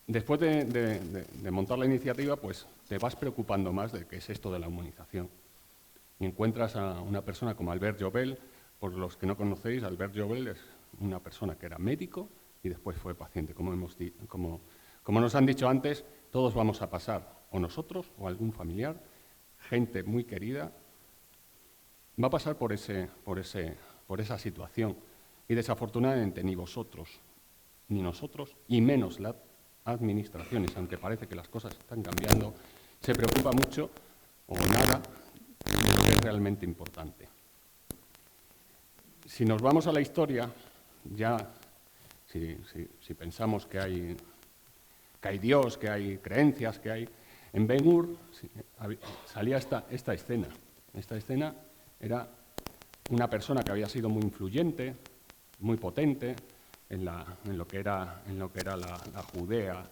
Después de montar la iniciativa, pues te vas preocupando más de qué es esto de la humanización. Y encuentras a una persona como Albert Jobel. Por los que no conocéis, Albert Jobel es una persona que era médico y después fue paciente. Como nos han dicho antes, todos vamos a pasar, o nosotros o algún familiar, gente muy querida, va a pasar por esa situación. Y desafortunadamente ni vosotros, ni nosotros, y menos las administraciones, aunque parece que las cosas están cambiando, se preocupa mucho o nada de lo que es realmente importante. Si nos vamos a la historia, ya si pensamos que hay Dios, que hay creencias, que hay... En Ben-Hur salía esta escena. Esta escena era una persona que había sido muy influyente, muy potente en lo que era la Judea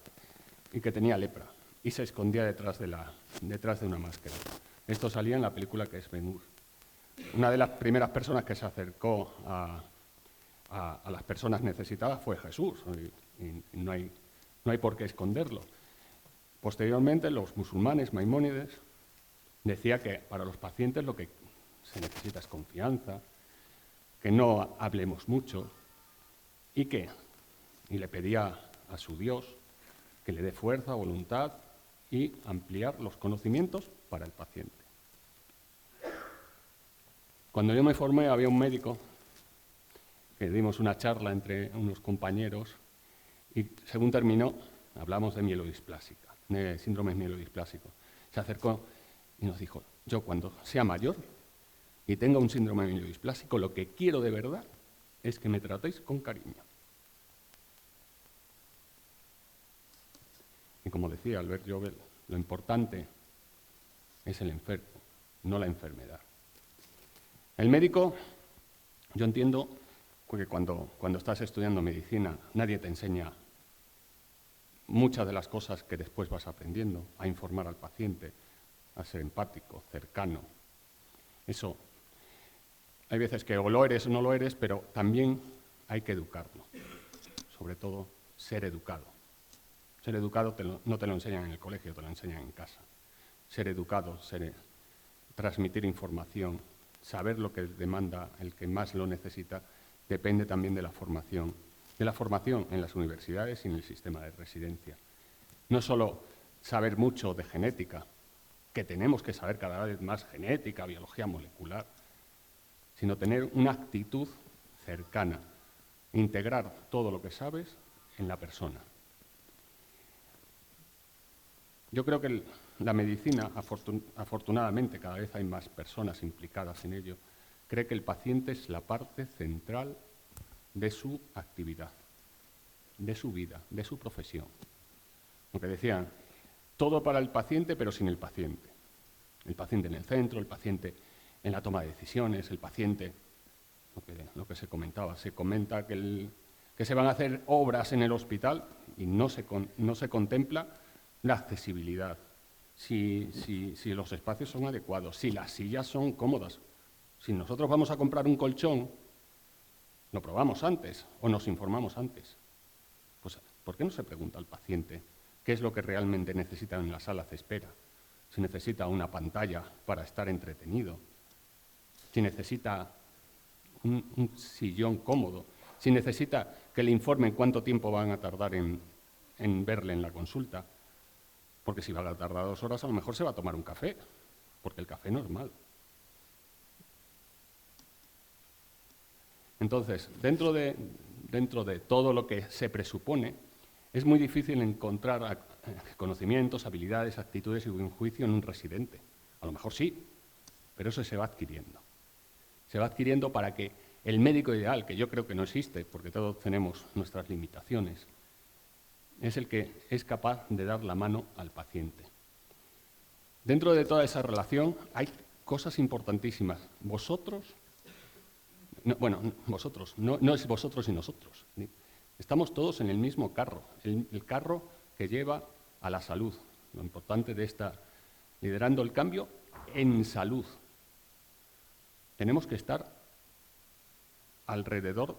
y que tenía lepra y se escondía detrás de una máscara. Esto salía en la película que es Ben-Hur. Una de las primeras personas que se acercó a las personas necesitadas fue Jesús, y no hay por qué esconderlo. Posteriormente, los musulmanes, Maimónides, decía que para los pacientes lo que se necesita es confianza, que no hablemos mucho y le pedía a su Dios que le dé fuerza, voluntad y ampliar los conocimientos para el paciente. Cuando yo me formé había un médico que dimos una charla entre unos compañeros y según terminó hablamos de mielodisplásica, de síndrome mielodisplásico. Se acercó y nos dijo, yo cuando sea mayor y tenga un síndrome mielodisplásico, lo que quiero de verdad es que me tratéis con cariño. Y como decía Albert Jobel, lo importante es el enfermo, no la enfermedad. El médico, yo entiendo que cuando estás estudiando medicina nadie te enseña muchas de las cosas que después vas aprendiendo, a informar al paciente, a ser empático, cercano. Eso, hay veces que o lo eres o no lo eres, pero también hay que educarlo. Sobre todo, ser educado. Ser educado no te lo enseñan en el colegio, te lo enseñan en casa. Ser educado, transmitir información, saber lo que demanda el que más lo necesita, depende también de la formación en las universidades y en el sistema de residencia. No solo saber mucho de genética, que tenemos que saber cada vez más genética, biología molecular, sino tener una actitud cercana, integrar todo lo que sabes en la persona. Yo creo que la medicina, afortunadamente, cada vez hay más personas implicadas en ello, cree que el paciente es la parte central de su actividad, de su vida, de su profesión. Lo que decían, todo para el paciente, pero sin el paciente. El paciente en el centro, el paciente en la toma de decisiones, el paciente, lo que se comentaba. Se comenta que se van a hacer obras en el hospital y no se contempla la accesibilidad, si los espacios son adecuados, si las sillas son cómodas. Si nosotros vamos a comprar un colchón, lo probamos antes o nos informamos antes. Pues, ¿por qué no se pregunta al paciente qué es lo que realmente necesita en la sala de espera? Si necesita una pantalla para estar entretenido, si necesita un sillón cómodo, si necesita que le informen cuánto tiempo van a tardar en verle en la consulta. Porque si va a tardar 2 horas, a lo mejor se va a tomar un café, porque el café no es malo. Entonces, dentro de todo lo que se presupone, es muy difícil encontrar conocimientos, habilidades, actitudes y buen juicio en un residente. A lo mejor sí, pero eso se va adquiriendo. Se va adquiriendo para que el médico ideal, que yo creo que no existe, porque todos tenemos nuestras limitaciones, es el que es capaz de dar la mano al paciente. Dentro de toda esa relación hay cosas importantísimas. Vosotros, vosotros, no es vosotros y nosotros. Estamos todos en el mismo carro, el carro que lleva a la salud. Lo importante de esta, liderando el cambio en salud. Tenemos que estar alrededor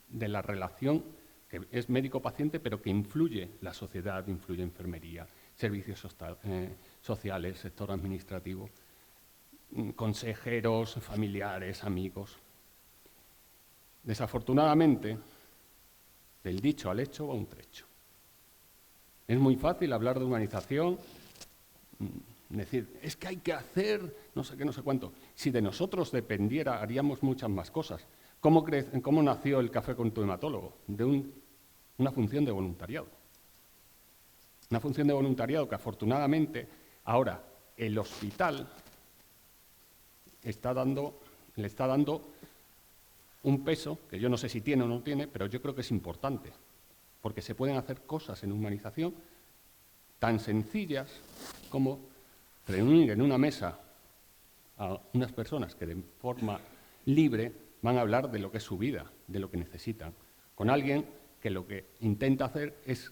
de la relación que es médico-paciente, pero que influye la sociedad, influye enfermería, servicios sociales, sector administrativo, consejeros, familiares, amigos. Desafortunadamente, del dicho al hecho va un trecho. Es muy fácil hablar de humanización, decir, es que hay que hacer no sé qué, no sé cuánto. Si de nosotros dependiera, haríamos muchas más cosas. ¿Cómo nació el Café con tu hematólogo? De una función de voluntariado. Una función de voluntariado que afortunadamente ahora el hospital le está dando un peso, que yo no sé si tiene o no tiene, pero yo creo que es importante, porque se pueden hacer cosas en humanización tan sencillas como reunir en una mesa a unas personas que de forma libre van a hablar de lo que es su vida, de lo que necesitan, con alguien que lo que intenta hacer es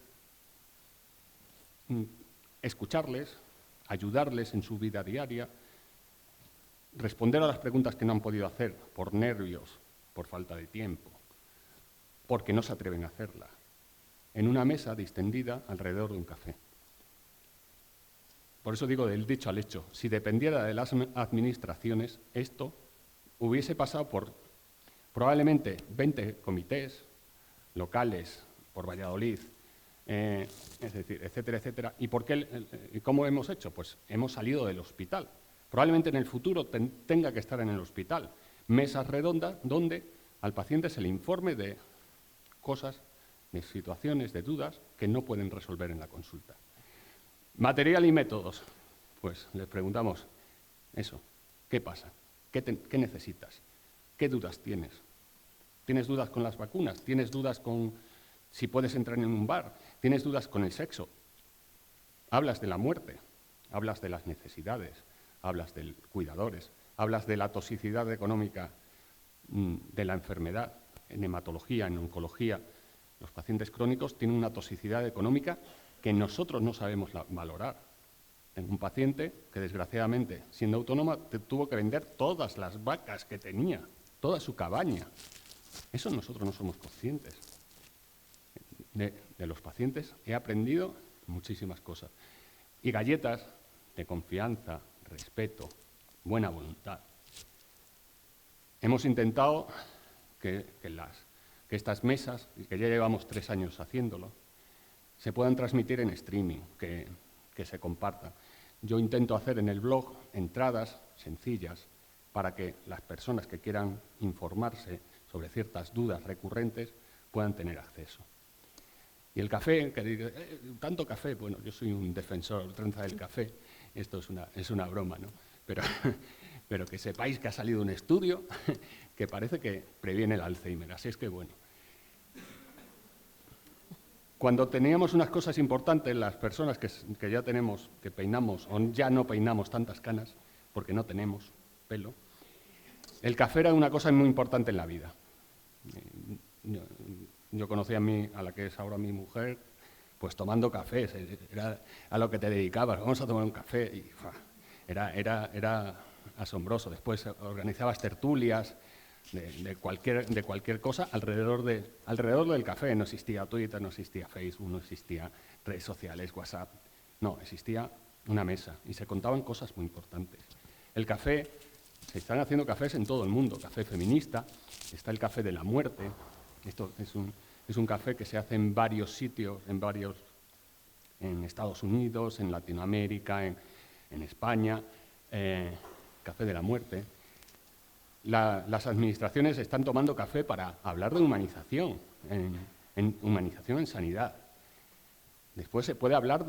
escucharles, ayudarles en su vida diaria, responder a las preguntas que no han podido hacer por nervios, por falta de tiempo, porque no se atreven a hacerla, en una mesa distendida alrededor de un café. Por eso digo del dicho al hecho. Si dependiera de las administraciones, esto hubiese pasado por probablemente 20 comités locales por Valladolid, es decir, etcétera, etcétera. ¿Y por qué? ¿Cómo hemos hecho? Pues hemos salido del hospital. Probablemente en el futuro tenga que estar en el hospital. Mesas redondas donde al paciente se le informe de cosas, de situaciones, de dudas que no pueden resolver en la consulta. Material y métodos. Pues les preguntamos eso. ¿Qué pasa? ¿Qué necesitas? ¿Qué dudas tienes? ¿Tienes dudas con las vacunas? ¿Tienes dudas con si puedes entrar en un bar? ¿Tienes dudas con el sexo? Hablas de la muerte, hablas de las necesidades, hablas de cuidadores, hablas de la toxicidad económica de la enfermedad. En hematología, en oncología, los pacientes crónicos tienen una toxicidad económica que nosotros no sabemos valorar. Tengo un paciente que, desgraciadamente, siendo autónoma, tuvo que vender todas las vacas que tenía, toda su cabaña. Eso nosotros no somos conscientes. De los pacientes he aprendido muchísimas cosas. Y galletas de confianza, respeto, buena voluntad. Hemos intentado que estas mesas, que ya llevamos 3 años haciéndolo, se puedan transmitir en streaming, que se compartan. Yo intento hacer en el blog entradas sencillas para que las personas que quieran informarse sobre ciertas dudas recurrentes puedan tener acceso. Y el café, que dice, tanto café, bueno, yo soy un defensor ultranza del café, esto es una broma, ¿no? Pero que sepáis que ha salido un estudio que parece que previene el Alzheimer, así es que bueno. Cuando teníamos unas cosas importantes, las personas que ya tenemos, que peinamos, o ya no peinamos tantas canas, porque no tenemos pelo, el café era una cosa muy importante en la vida. Yo conocí a la que es ahora mi mujer, pues tomando cafés, era a lo que te dedicabas, vamos a tomar un café, y era asombroso. Después organizabas tertulias de cualquier cosa alrededor del café. No existía Twitter, no existía Facebook, no existía redes sociales, WhatsApp. No, existía una mesa y se contaban cosas muy importantes. El café, se están haciendo cafés en todo el mundo, café feminista, está el café de la muerte. Esto es un café que se hace en varios sitios, en Estados Unidos, en Latinoamérica, en España, café de la muerte. Las administraciones están tomando café para hablar de humanización, en humanización en sanidad. Después se puede hablar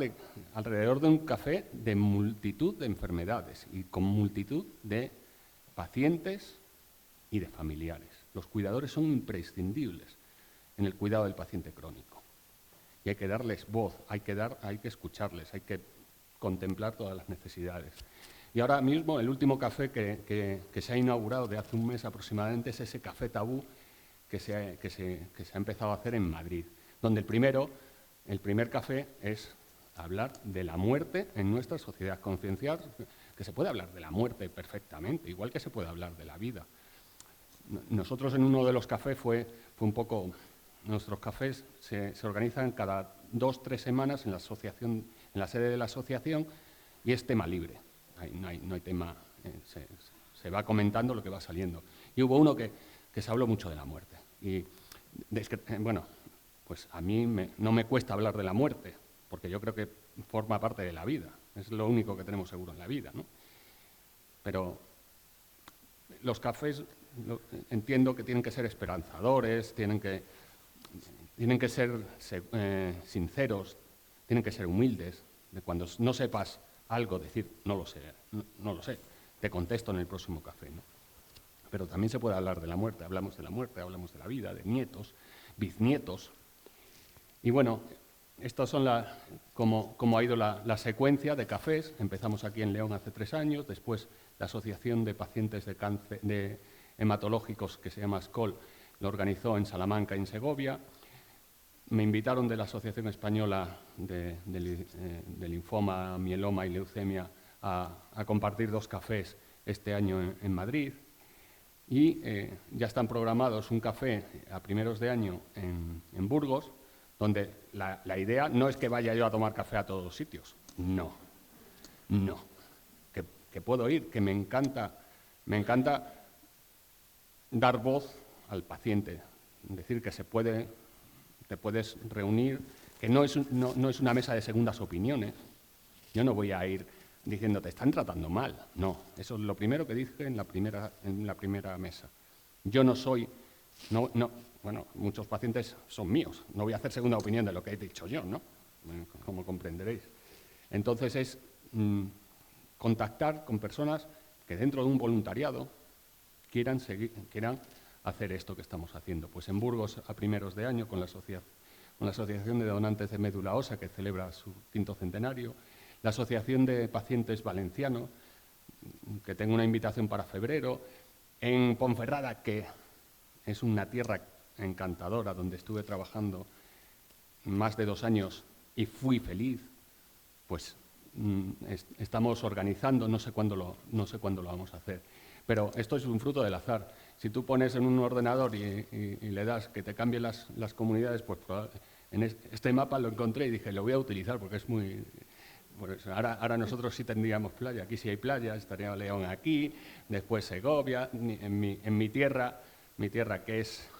alrededor de un café de multitud de enfermedades y con multitud de pacientes y de familiares. Los cuidadores son imprescindibles en el cuidado del paciente crónico. Y hay que darles voz, hay que escucharles, hay que contemplar todas las necesidades. Y ahora mismo el último café que se ha inaugurado de hace un mes aproximadamente es ese Café Tabú que se ha empezado a hacer en Madrid, donde el primer café es hablar de la muerte en nuestra sociedad, concienciar que se puede hablar de la muerte perfectamente, igual que se puede hablar de la vida. Nosotros en uno de los cafés fue un poco... Nuestros cafés se organizan cada 2 o 3 semanas en la sede de la asociación y es tema libre. No hay tema, se va comentando lo que va saliendo. Y hubo uno que se habló mucho de la muerte. Y, bueno, pues a mí no me cuesta hablar de la muerte, porque yo creo que forma parte de la vida. Es lo único que tenemos seguro en la vida, ¿no? Pero los cafés entiendo que tienen que ser esperanzadores, tienen que ser sinceros, tienen que ser humildes. De cuando no sepas algo, decir, no lo sé, te contesto en el próximo café, ¿no? Pero también se puede hablar de la muerte, hablamos de la muerte, hablamos de la vida, de nietos, bisnietos. Y bueno, estas son como ha ido la secuencia de cafés. Empezamos aquí en León hace 3 años, después la Asociación de Pacientes de Cáncer de Hematológicos, que se llama ASCOL, lo organizó en Salamanca y en Segovia. Me invitaron de la Asociación Española de Linfoma, Mieloma y Leucemia a compartir 2 cafés este año en Madrid. Y ya están programados un café a primeros de año en Burgos, donde la idea no es que vaya yo a tomar café a todos los sitios. No. Que puedo ir, que me encanta dar voz al paciente, decir que te puedes reunir, que no es una mesa de segundas opiniones. Yo no voy a ir diciendo, te están tratando mal. No, eso es lo primero que dije en la primera mesa. Yo no soy, bueno, muchos pacientes son míos, no voy a hacer segunda opinión de lo que he dicho yo, ¿no? Como comprenderéis. Entonces es contactar con personas que dentro de un voluntariado quieran hacer esto que estamos haciendo. Pues en Burgos, a primeros de año, con la Asociación de Donantes de Médula Ósea, que celebra su 5º centenario, la Asociación de Pacientes Valenciano, que tengo una invitación para febrero, en Ponferrada, que es una tierra encantadora, donde estuve trabajando más de 2 años y fui feliz, pues estamos organizando, no sé cuándo lo vamos a hacer. Pero esto es un fruto del azar. Si tú pones en un ordenador y le das que te cambie las comunidades, pues en este mapa lo encontré y dije, lo voy a utilizar porque es muy... Pues ahora nosotros sí tendríamos playa, aquí sí hay playa, estaría León aquí, después Segovia, en mi tierra que es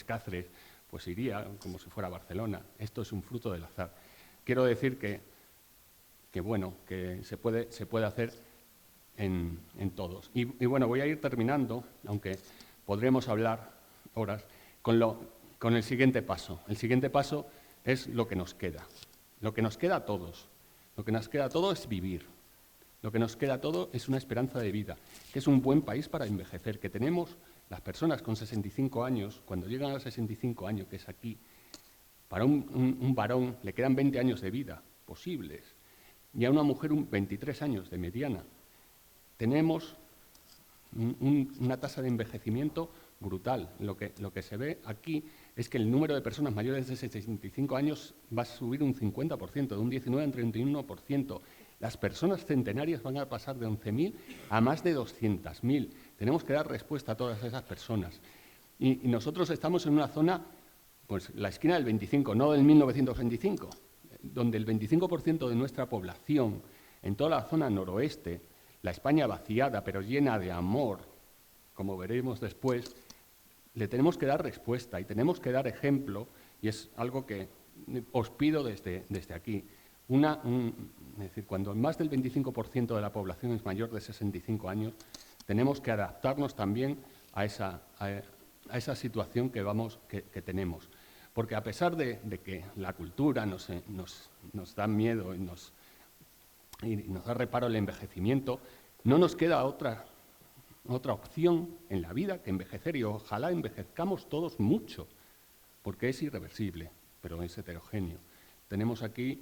Cáceres, pues iría como si fuera Barcelona. Esto es un fruto del azar. Quiero decir que se puede hacer en todos. Y bueno, voy a ir terminando, aunque podremos hablar horas, con el siguiente paso. El siguiente paso es lo que nos queda. Lo que nos queda a todos. Lo que nos queda a todos es vivir. Lo que nos queda a todos es una esperanza de vida, que es un buen país para envejecer, que tenemos las personas con 65 años, cuando llegan a los 65 años, que es aquí, para un varón le quedan 20 años de vida posibles, y a una mujer 23 años de mediana. Tenemos una tasa de envejecimiento brutal. Lo que se ve aquí es que el número de personas mayores de 65 años va a subir un 50%, de un 19 a un 31%. Las personas centenarias van a pasar de 11.000 a más de 200.000. Tenemos que dar respuesta a todas esas personas. Y nosotros estamos en una zona, pues la esquina del 25, no del 1925, donde el 25% de nuestra población, en toda la zona noroeste, la España vaciada pero llena de amor, como veremos después, le tenemos que dar respuesta y tenemos que dar ejemplo, y es algo que os pido desde aquí. Es decir, cuando más del 25% de la población es mayor de 65 años, tenemos que adaptarnos también a esa situación que tenemos. Porque a pesar de que la cultura nos da miedo y nos da reparo el envejecimiento, no nos queda otra opción en la vida que envejecer, y ojalá envejezcamos todos mucho, porque es irreversible, pero es heterogéneo. Tenemos aquí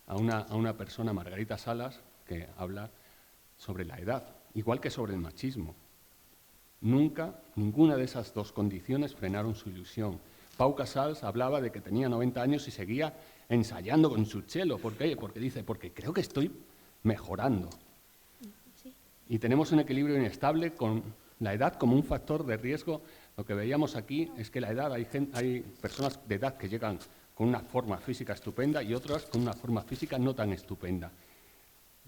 a una persona, Margarita Salas, que habla sobre la edad, igual que sobre el machismo. Nunca, ninguna de esas dos condiciones frenaron su ilusión. Pau Casals hablaba de que tenía 90 años y seguía ensayando con su cello. ¿Por qué? Porque dice, porque creo que estoy mejorando. Sí. Y tenemos un equilibrio inestable con la edad como un factor de riesgo. Lo que veíamos aquí es que la edad, hay personas de edad que llegan con una forma física estupenda y otras con una forma física no tan estupenda.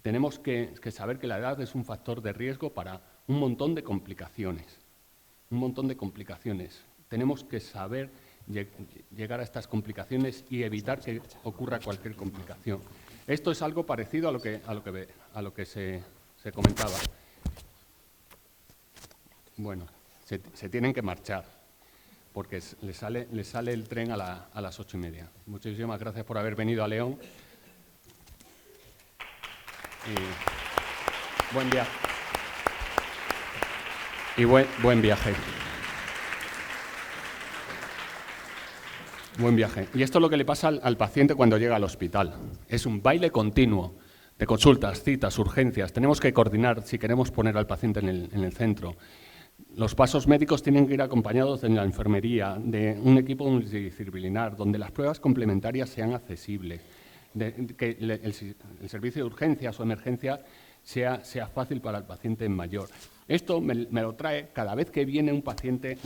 Tenemos que saber que la edad es un factor de riesgo para un montón de complicaciones. Un montón de complicaciones. Tenemos que saber llegar a estas complicaciones y evitar que ocurra cualquier complicación. Esto es algo parecido a lo que se comentaba. Bueno, se tienen que marchar, porque les sale el tren a las 8:30. Muchísimas gracias por haber venido a León. Y buen viaje. Y buen viaje. Buen viaje. Y esto es lo que le pasa al paciente cuando llega al hospital. Es un baile continuo de consultas, citas, urgencias. Tenemos que coordinar si queremos poner al paciente en el centro. Los pasos médicos tienen que ir acompañados en la enfermería, de un equipo multidisciplinar, donde las pruebas complementarias sean accesibles, que el servicio de urgencias o emergencia sea fácil para el paciente mayor. Esto me lo trae cada vez que viene un paciente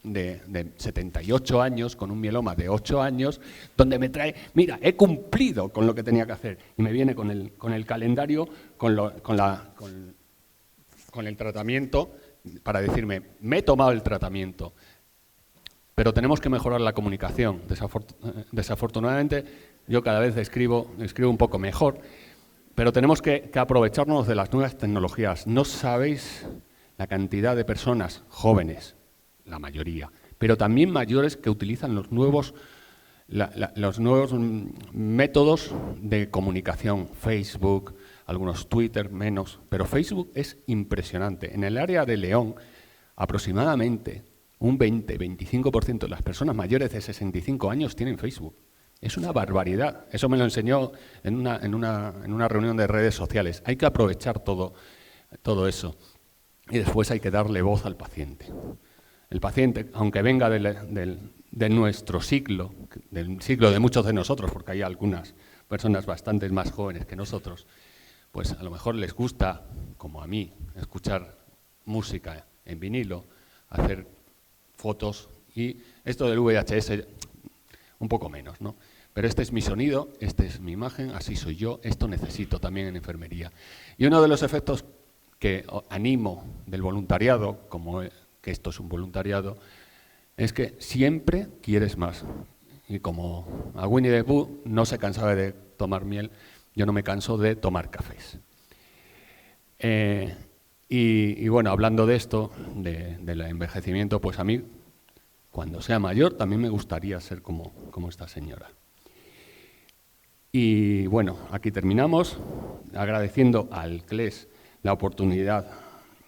de 78 años, con un mieloma de 8 años, donde me trae, mira, he cumplido con lo que tenía que hacer, y me viene con el calendario, con el tratamiento, para decirme, me he tomado el tratamiento. Pero tenemos que mejorar la comunicación. Desafortunadamente, yo cada vez escribo un poco mejor, pero tenemos que aprovecharnos de las nuevas tecnologías. No sabéis la cantidad de personas jóvenes, la mayoría, pero también mayores que utilizan los nuevos métodos de comunicación, Facebook, algunos Twitter, menos, pero Facebook es impresionante. En el área de León, aproximadamente un 20-25% de las personas mayores de 65 años tienen Facebook. Es una barbaridad. Eso me lo enseñó en una reunión de redes sociales. Hay que aprovechar todo eso y después hay que darle voz al paciente. El paciente, aunque venga de nuestro siglo, del siglo de muchos de nosotros, porque hay algunas personas bastante más jóvenes que nosotros, pues a lo mejor les gusta, como a mí, escuchar música en vinilo, hacer fotos y esto del VHS un poco menos, ¿no? Pero este es mi sonido, esta es mi imagen, así soy yo, esto necesito también en enfermería. Y uno de los efectos que animo del voluntariado, como que esto es un voluntariado, es que siempre quieres más. Y como a Winnie the Pooh no se cansaba de tomar miel, yo no me canso de tomar cafés. Y bueno, hablando de esto, del envejecimiento, pues a mí, cuando sea mayor, también me gustaría ser como esta señora. Y bueno, aquí terminamos, agradeciendo al CLES la oportunidad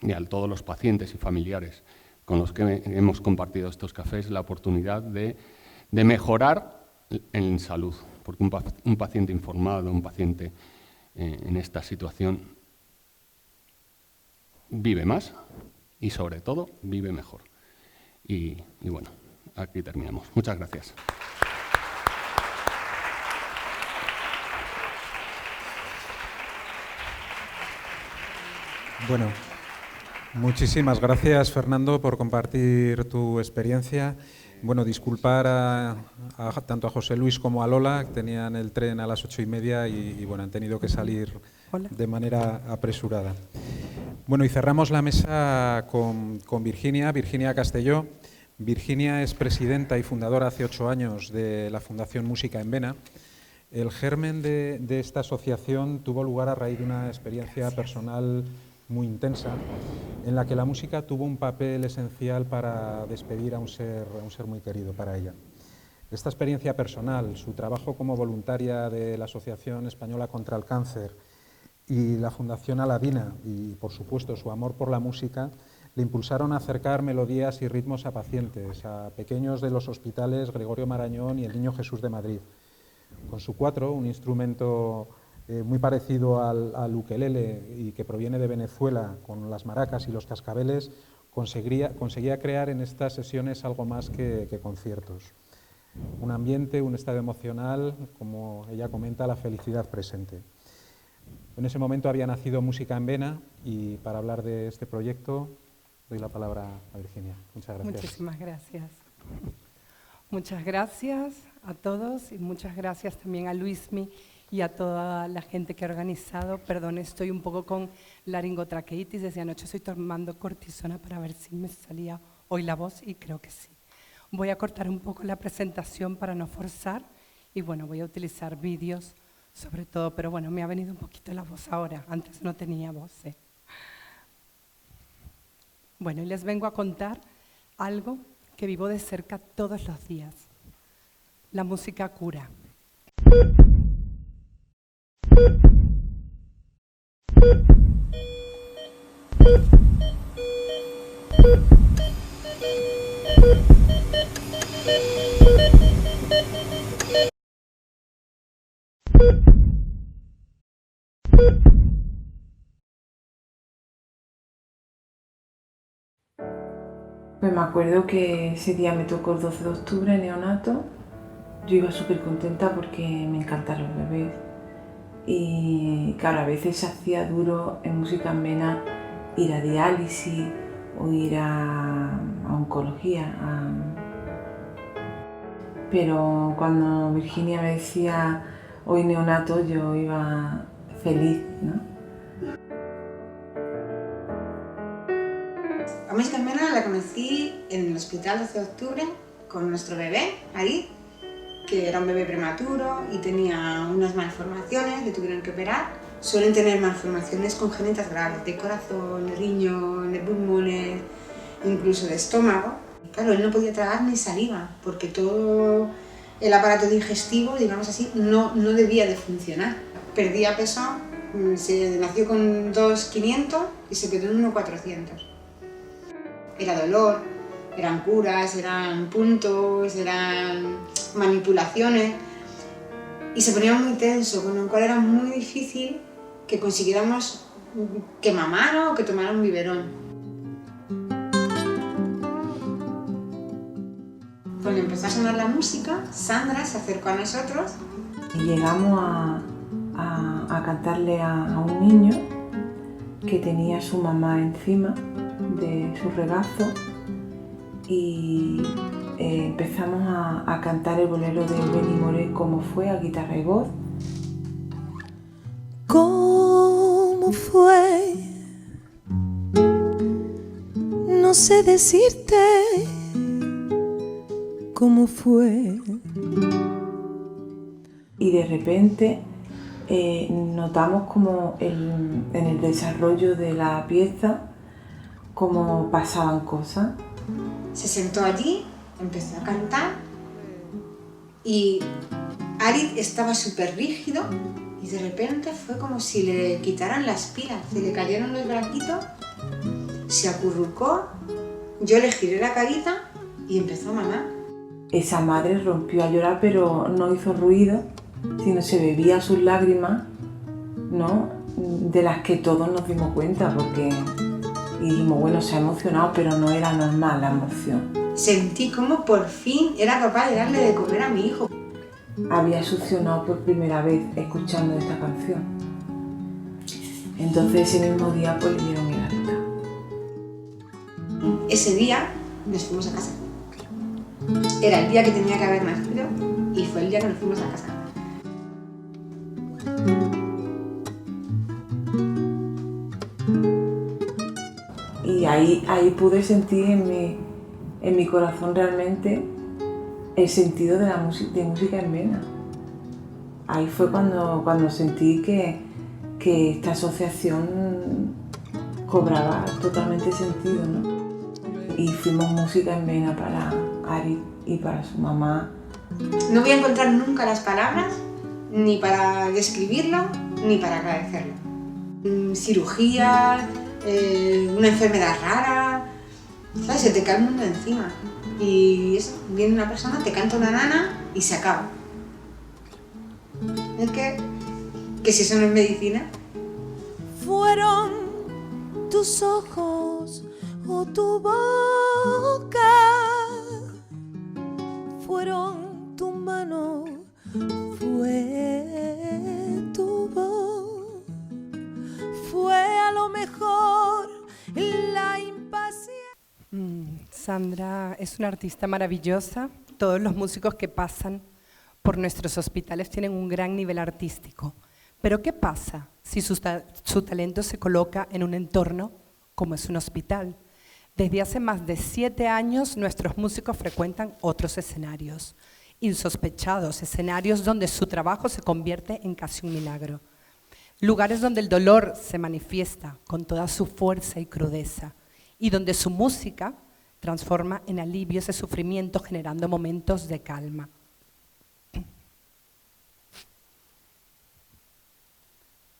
y a todos los pacientes y familiares con los que hemos compartido estos cafés, la oportunidad de mejorar en salud, porque un paciente informado, un paciente en esta situación vive más y sobre todo vive mejor. Y bueno, aquí terminamos. Muchas gracias. Bueno, muchísimas gracias, Fernando, por compartir tu experiencia. Bueno, disculpar tanto a José Luis como a Lola, que tenían el tren a las 8:30 y bueno, han tenido que salir de manera apresurada. Bueno, y cerramos la mesa con Virginia Castelló. Virginia es presidenta y fundadora hace 8 años de la Fundación Música en Vena. El germen de esta asociación tuvo lugar a raíz de una experiencia personal muy intensa, en la que la música tuvo un papel esencial para despedir a un ser muy querido para ella. Esta experiencia personal, su trabajo como voluntaria de la Asociación Española contra el Cáncer y la Fundación Aladina, y por supuesto su amor por la música, le impulsaron a acercar melodías y ritmos a pacientes, a pequeños de los hospitales Gregorio Marañón y el Niño Jesús de Madrid. Con su cuatro, un instrumento muy parecido al ukelele y que proviene de Venezuela, con las maracas y los cascabeles, conseguía crear en estas sesiones algo más que conciertos. Un ambiente, un estado emocional, como ella comenta, la felicidad presente. En ese momento había nacido Música en Vena y para hablar de este proyecto doy la palabra a Virginia. Muchas gracias. Muchísimas gracias. Muchas gracias a todos y muchas gracias también a Luismi y a toda la gente que ha organizado. Perdón, estoy un poco con laringotraqueitis. Desde anoche estoy tomando cortisona para ver si me salía hoy la voz y creo que sí. Voy a cortar un poco la presentación para no forzar y bueno, voy a utilizar vídeos sobre todo, pero bueno, me ha venido un poquito la voz ahora, antes no tenía voz. Bueno, y les vengo a contar algo que vivo de cerca todos los días. La música cura. Pues me acuerdo que ese día me tocó el 12 de octubre, neonato. Yo iba súper contenta porque me encantan los bebés. Y claro, a veces se hacía duro en Música en Vena ir a diálisis o ir a oncología. Pero cuando Virginia me decía hoy neonato, yo iba feliz, ¿no? A Música en Vena la conocí en el hospital 12 de octubre con nuestro bebé, Ari, que era un bebé prematuro y tenía unas malformaciones, le tuvieron que operar. Suelen tener malformaciones congénitas graves, de corazón, de riñón, de pulmones, incluso de estómago. Claro, él no podía tragar ni saliva, porque todo el aparato digestivo, digamos así, no debía de funcionar. Perdía peso, se nació con 2,500 y se quedó en 1,400. Era dolor, eran curas, eran puntos, eran manipulaciones y se ponía muy tenso, con lo cual era muy difícil que consiguiéramos que mamara o que tomara un biberón. Cuando empezó a sonar la música, Sandra se acercó a nosotros. Y llegamos a cantarle a un niño que tenía a su mamá encima de su regazo y empezamos a cantar el bolero de Benny Moré, Cómo fue, a guitarra y voz. ¿Cómo fue? No sé decirte cómo fue. Y de repente notamos como en el desarrollo de la pieza cómo pasaban cosas. Se sentó allí, empezó a cantar y Ari estaba súper rígido y de repente fue como si le quitaran las pilas, se le cayeron los bracitos, se acurrucó, yo le giré la carita y empezó a mamar. Esa madre rompió a llorar, pero no hizo ruido, sino se bebía sus lágrimas, ¿no? De las que todos nos dimos cuenta, porque y dijimos, bueno, se ha emocionado, pero no era normal la emoción. Sentí como por fin era capaz de darle de comer a mi hijo. Había succionado por primera vez escuchando esta canción. Entonces ese mismo día pues le dieron el alta. Ese día nos fuimos a casa. Era el día que tenía que haber nacido y fue el día que nos fuimos a casa. Y ahí pude sentir en mi corazón realmente el sentido de Música en Vena. Ahí fue cuando sentí que esta asociación cobraba totalmente sentido, ¿no? Y fuimos Música en Vena para Ari y para su mamá. No voy a encontrar nunca las palabras ni para describirlo ni para agradecerlo. Cirugía, una enfermedad rara, ¿sabes? Se te cae el mundo encima. Y eso, viene una persona, te canta una nana y se acaba. Es que Que si eso no es medicina. Fueron tus ojos o tu boca, fueron tu mano, fue tu voz, fue a lo mejor la impaciencia. Sandra es una artista maravillosa. Todos los músicos que pasan por nuestros hospitales tienen un gran nivel artístico. Pero ¿qué pasa si su talento se coloca en un entorno como es un hospital? Desde hace más de 7 años nuestros músicos frecuentan otros escenarios, insospechados, escenarios donde su trabajo se convierte en casi un milagro. Lugares donde el dolor se manifiesta con toda su fuerza y crudeza y donde su música transforma en alivio ese sufrimiento generando momentos de calma.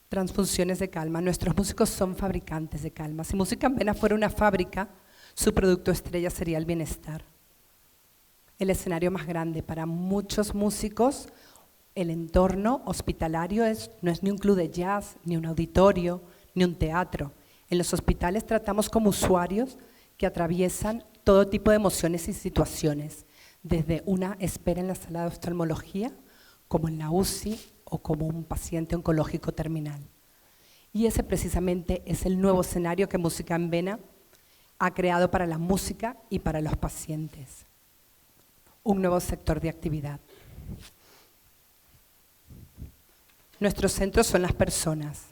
Transfusiones de calma. Nuestros músicos son fabricantes de calma. Si Música en Vena fuera una fábrica, su producto estrella sería el bienestar. El escenario más grande para muchos músicos, el entorno hospitalario no es ni un club de jazz, ni un auditorio, ni un teatro. En los hospitales tratamos como usuarios que atraviesan todo tipo de emociones y situaciones, desde una espera en la sala de oftalmología, como en la UCI o como un paciente oncológico terminal. Y ese precisamente es el nuevo escenario que Música en Vena ha creado para la música y para los pacientes. Un nuevo sector de actividad. Nuestros centros son las personas.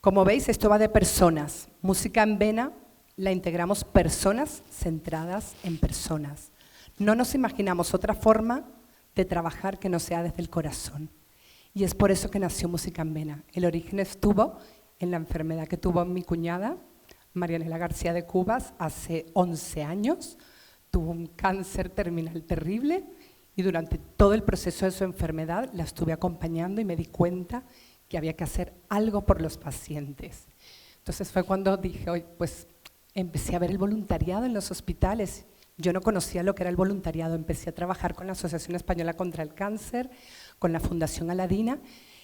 Como veis, esto va de personas. Música en Vena la integramos personas centradas en personas. No nos imaginamos otra forma de trabajar que no sea desde el corazón. Y es por eso que nació Música en Vena. El origen estuvo en la enfermedad que tuvo mi cuñada, Marianela García de Cubas, hace 11 años. Tuvo un cáncer terminal terrible y durante todo el proceso de su enfermedad la estuve acompañando y me di cuenta que había que hacer algo por los pacientes. Entonces fue cuando dije, oye, pues empecé a ver el voluntariado en los hospitales. Yo no conocía lo que era el voluntariado, empecé a trabajar con la Asociación Española contra el Cáncer, con la Fundación Aladina,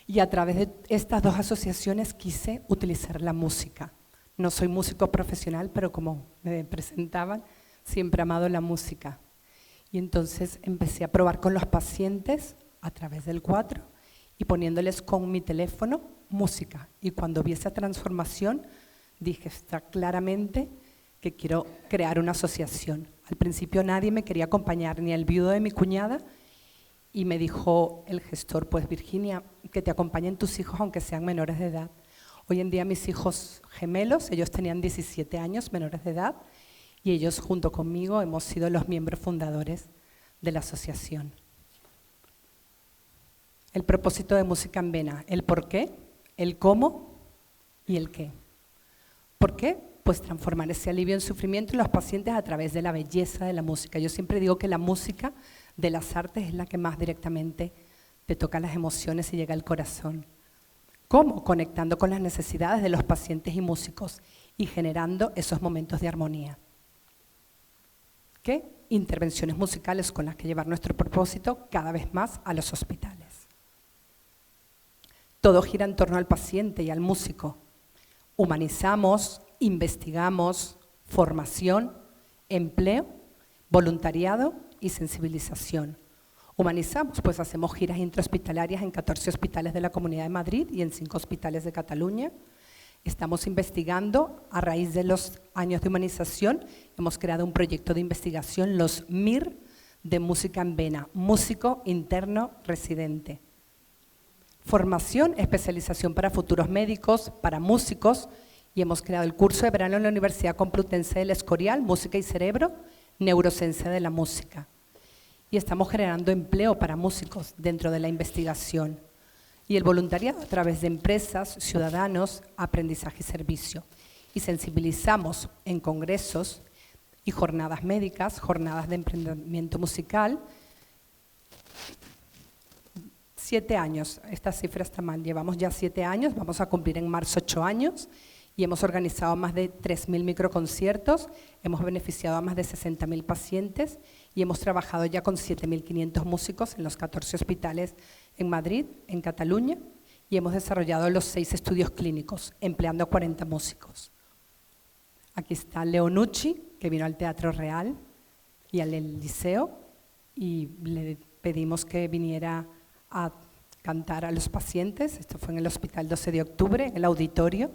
y a través de estas dos asociaciones quise utilizar la música. No soy músico profesional, pero como me presentaban, siempre he amado la música. Y entonces empecé a probar con los pacientes a través del 4 y poniéndoles con mi teléfono música. Y cuando vi esa transformación, dije, está claramente que quiero crear una asociación. Al principio nadie me quería acompañar, ni el viudo de mi cuñada, y me dijo el gestor, pues Virginia, que te acompañen tus hijos aunque sean menores de edad. Hoy en día mis hijos gemelos, ellos tenían 17 años, menores de edad, y ellos junto conmigo hemos sido los miembros fundadores de la asociación. El propósito de Música en Vena, el por qué, el cómo y el qué. ¿Por qué? Pues transformar ese alivio en sufrimiento en los pacientes a través de la belleza de la música. Yo siempre digo que la música de las artes es la que más directamente te toca las emociones y llega al corazón. ¿Cómo? Conectando con las necesidades de los pacientes y músicos y generando esos momentos de armonía. ¿Qué? Intervenciones musicales con las que llevar nuestro propósito cada vez más a los hospitales. Todo gira en torno al paciente y al músico. Humanizamos, investigamos, formación, empleo, voluntariado y sensibilización. Humanizamos, pues hacemos giras intrahospitalarias en 14 hospitales de la Comunidad de Madrid y en 5 hospitales de Cataluña. Estamos investigando, a raíz de los años de humanización, hemos creado un proyecto de investigación, los MIR de Música en Vena, músico interno residente. Formación, especialización para futuros médicos, para músicos, y hemos creado el curso de verano en la Universidad Complutense del Escorial, Música y Cerebro, Neurociencia de la Música. Y estamos generando empleo para músicos dentro de la investigación. Y el voluntariado a través de empresas, ciudadanos, aprendizaje y servicio. Y sensibilizamos en congresos y jornadas médicas, jornadas de emprendimiento musical. 7 años, esta cifra está mal, llevamos ya 7 años, vamos a cumplir en marzo 8 años y hemos organizado más de 3.000 microconciertos, hemos beneficiado a más de 60.000 pacientes y hemos trabajado ya con 7.500 músicos en los 14 hospitales en Madrid, en Cataluña, y hemos desarrollado los 6 estudios clínicos, empleando a 40 músicos. Aquí está Leonucci, que vino al Teatro Real y al Liceo, y le pedimos que viniera a cantar a los pacientes. Esto fue en el Hospital 12 de Octubre, en el auditorio.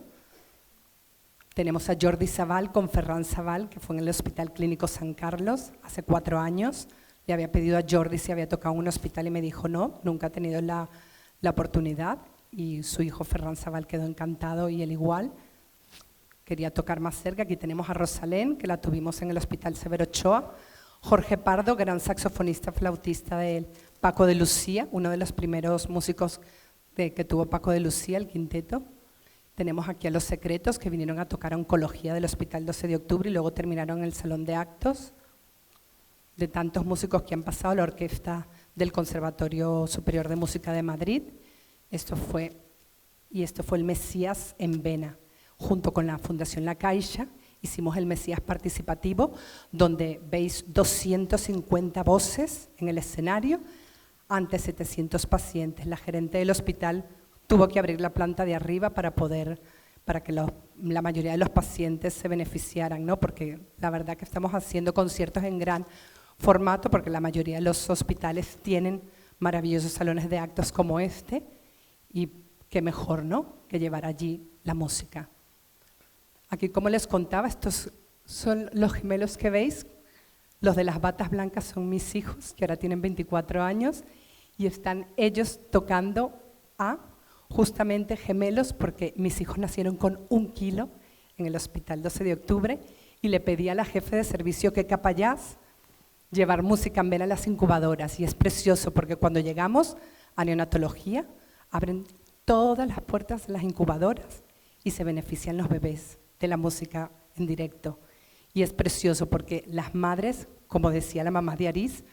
Tenemos a Jordi Sabal con Ferran Sabal, que fue en el Hospital Clínico San Carlos hace 4 años. Le había pedido a Jordi si había tocado en un hospital y me dijo no, nunca ha tenido la oportunidad. Y su hijo Ferran Sabal quedó encantado y él igual. Quería tocar más cerca. Aquí tenemos a Rosalén, que la tuvimos en el Hospital Severo Ochoa. Jorge Pardo, gran saxofonista flautista de Paco de Lucía, uno de los primeros músicos que tuvo Paco de Lucía, el quinteto. Tenemos aquí a Los Secretos, que vinieron a tocar a oncología del Hospital 12 de Octubre y luego terminaron en el Salón de Actos. De tantos músicos que han pasado, la orquesta del Conservatorio Superior de Música de Madrid. Esto fue el Mesías en Vena. Junto con la Fundación La Caixa, hicimos el Mesías participativo, donde veis 250 voces en el escenario ante 700 pacientes. La gerente del hospital tuvo que abrir la planta de arriba para que la mayoría de los pacientes se beneficiaran, ¿no? Porque la verdad que estamos haciendo conciertos en gran formato, porque la mayoría de los hospitales tienen maravillosos salones de actos como este, y qué mejor, ¿no?, que llevar allí la música. Aquí, como les contaba, estos son los gemelos que veis. Los de las batas blancas son mis hijos, que ahora tienen 24 años, y están ellos tocando justamente gemelos, porque mis hijos nacieron con 1 kilo en el Hospital 12 de Octubre, y le pedí a la jefe de servicio que capayás llevar música en vena a las incubadoras, y es precioso, porque cuando llegamos a neonatología, abren todas las puertas de las incubadoras y se benefician los bebés de la música en directo. Y es precioso porque las madres, como decía la mamá de Aris,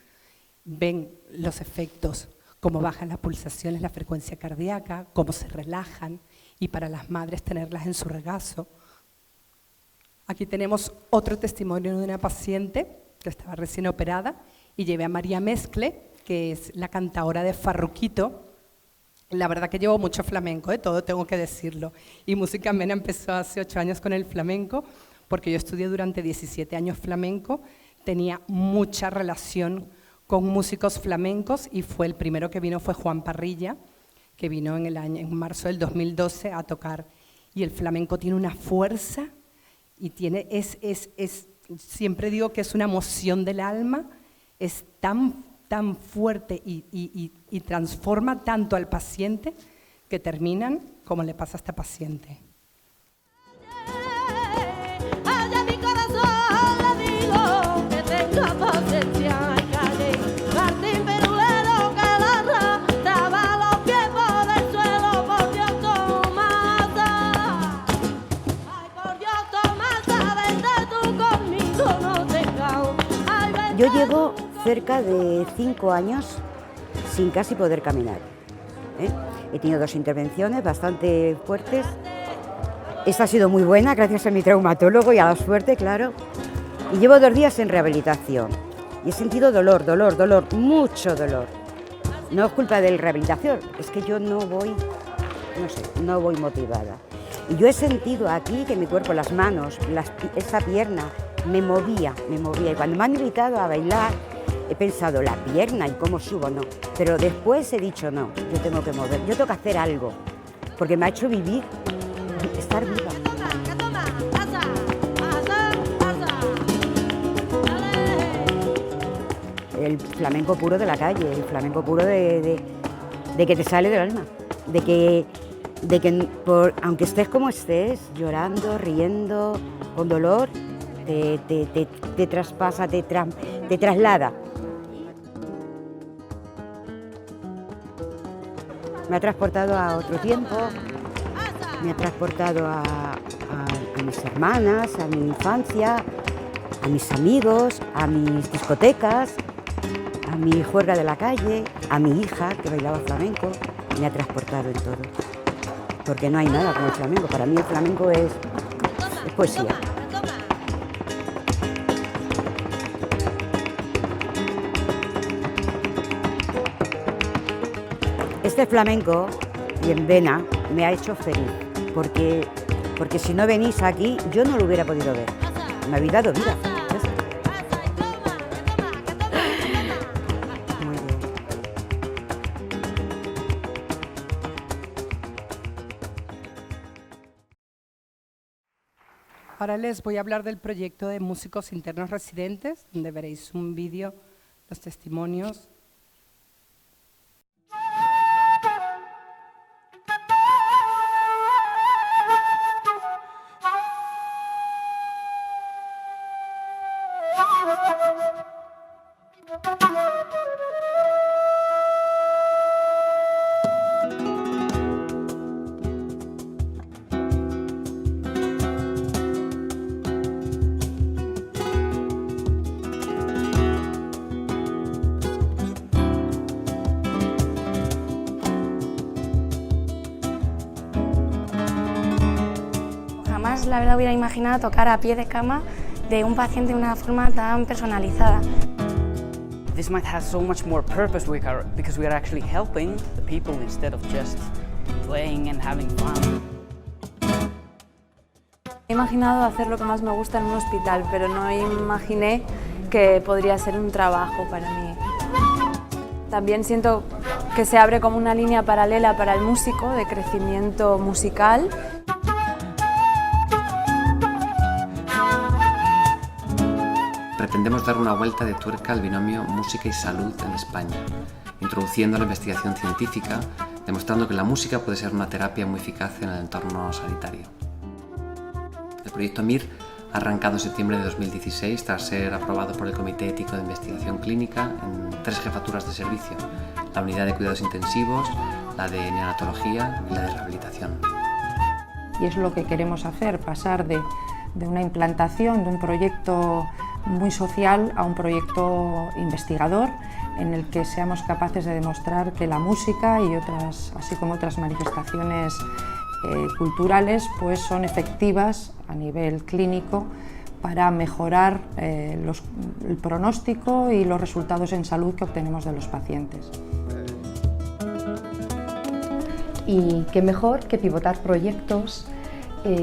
ven los efectos, cómo bajan las pulsaciones, la frecuencia cardíaca, cómo se relajan, y para las madres tenerlas en su regazo. Aquí tenemos otro testimonio de una paciente que estaba recién operada, y llevé a María Mezcle, que es la cantaora de Farruquito. La verdad que llevo mucho flamenco, todo tengo que decirlo. Y Música en Vena empezó hace 8 años con el flamenco, porque yo estudié durante 17 años flamenco, tenía mucha relación con músicos flamencos, y el primero que vino fue Juan Parrilla, que vino en marzo del 2012 a tocar. Y el flamenco tiene una fuerza, y siempre digo que es una emoción del alma, es tan fuerte y transforma tanto al paciente que terminan como le pasa a esta paciente. Yo llevo cerca de 5 años sin casi poder caminar. He tenido 2 intervenciones bastante fuertes. Esta ha sido muy buena gracias a mi traumatólogo y a la suerte, claro. Y llevo 2 días en rehabilitación y he sentido dolor, mucho dolor. No es culpa de la rehabilitación, es que yo no voy motivada. Y yo he sentido aquí que mi cuerpo, las manos, esa pierna, me movía. Y cuando me han invitado a bailar, he pensado, la pierna y cómo subo, no. Pero después he dicho, no, yo tengo que mover, yo tengo que hacer algo, porque me ha hecho vivir, estar viva. El flamenco puro de la calle, el flamenco puro de que te sale del alma, de que aunque estés como estés, llorando, riendo, con dolor, te traspasa, te traslada. Me ha transportado a otro tiempo, me ha transportado a mis hermanas, a mi infancia, a mis amigos, a mis discotecas, a mi juerga de la calle, a mi hija que bailaba flamenco. Me ha transportado en todo. Porque no hay nada como el flamenco. Para mí el flamenco es poesía. Este flamenco y en Vena me ha hecho feliz, porque si no venís aquí yo no lo hubiera podido ver. Me habéis dado vida. Muy bien. Ahora les voy a hablar del proyecto de músicos internos residentes, donde veréis un vídeo, los testimonios. Jamás la verdad hubiera imaginado tocar a pie de cama de un paciente de una forma tan personalizada. This might have so much more purpose because we are actually helping the people instead of just playing and having fun. He imaginado hacer lo que más me gusta en un hospital, pero no imaginé que podría ser un trabajo para mí. También siento que se abre como una línea paralela para el músico de crecimiento musical. Pretendemos dar una vuelta de tuerca al binomio música y salud en España, introduciendo la investigación científica, demostrando que la música puede ser una terapia muy eficaz en el entorno sanitario. El proyecto MIR ha arrancado en septiembre de 2016 tras ser aprobado por el Comité Ético de Investigación Clínica en 3 jefaturas de servicio: la unidad de cuidados intensivos, la de neonatología y la de rehabilitación. Y es lo que queremos hacer, pasar de una implantación, de un proyecto muy social a un proyecto investigador en el que seamos capaces de demostrar que la música y otras, así como otras manifestaciones culturales, pues son efectivas a nivel clínico para mejorar el pronóstico y los resultados en salud que obtenemos de los pacientes. Y qué mejor que pivotar proyectos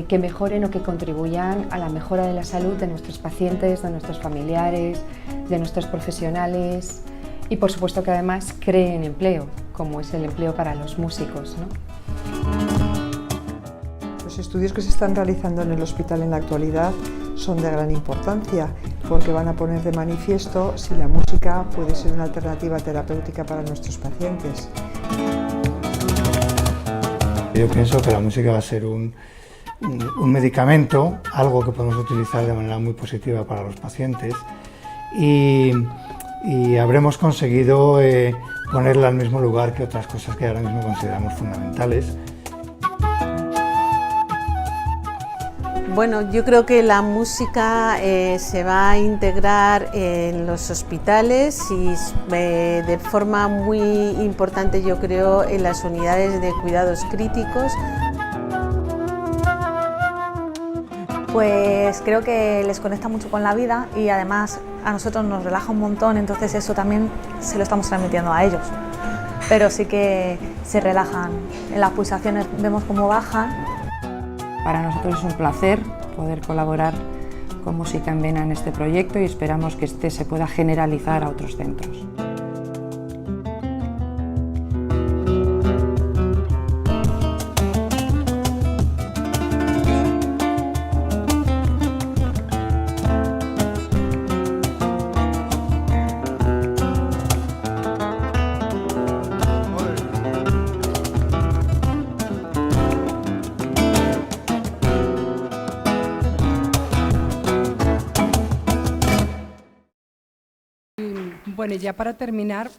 que mejoren o que contribuyan a la mejora de la salud de nuestros pacientes, de nuestros familiares, de nuestros profesionales y por supuesto que además creen empleo, como es el empleo para los músicos, ¿no? Los estudios que se están realizando en el hospital en la actualidad son de gran importancia porque van a poner de manifiesto si la música puede ser una alternativa terapéutica para nuestros pacientes. Yo pienso que la música va a ser un medicamento, algo que podemos utilizar de manera muy positiva para los pacientes y habremos conseguido ponerla al mismo lugar que otras cosas que ahora mismo consideramos fundamentales. Bueno, yo creo que la música se va a integrar en los hospitales y de forma muy importante, yo creo, en las unidades de cuidados críticos. Pues creo que les conecta mucho con la vida y además a nosotros nos relaja un montón, entonces eso también se lo estamos transmitiendo a ellos. Pero sí que se relajan, en las pulsaciones vemos cómo bajan. Para nosotros es un placer poder colaborar con Música en Vena en este proyecto y esperamos que este se pueda generalizar a otros centros. Bueno, y ya para terminar,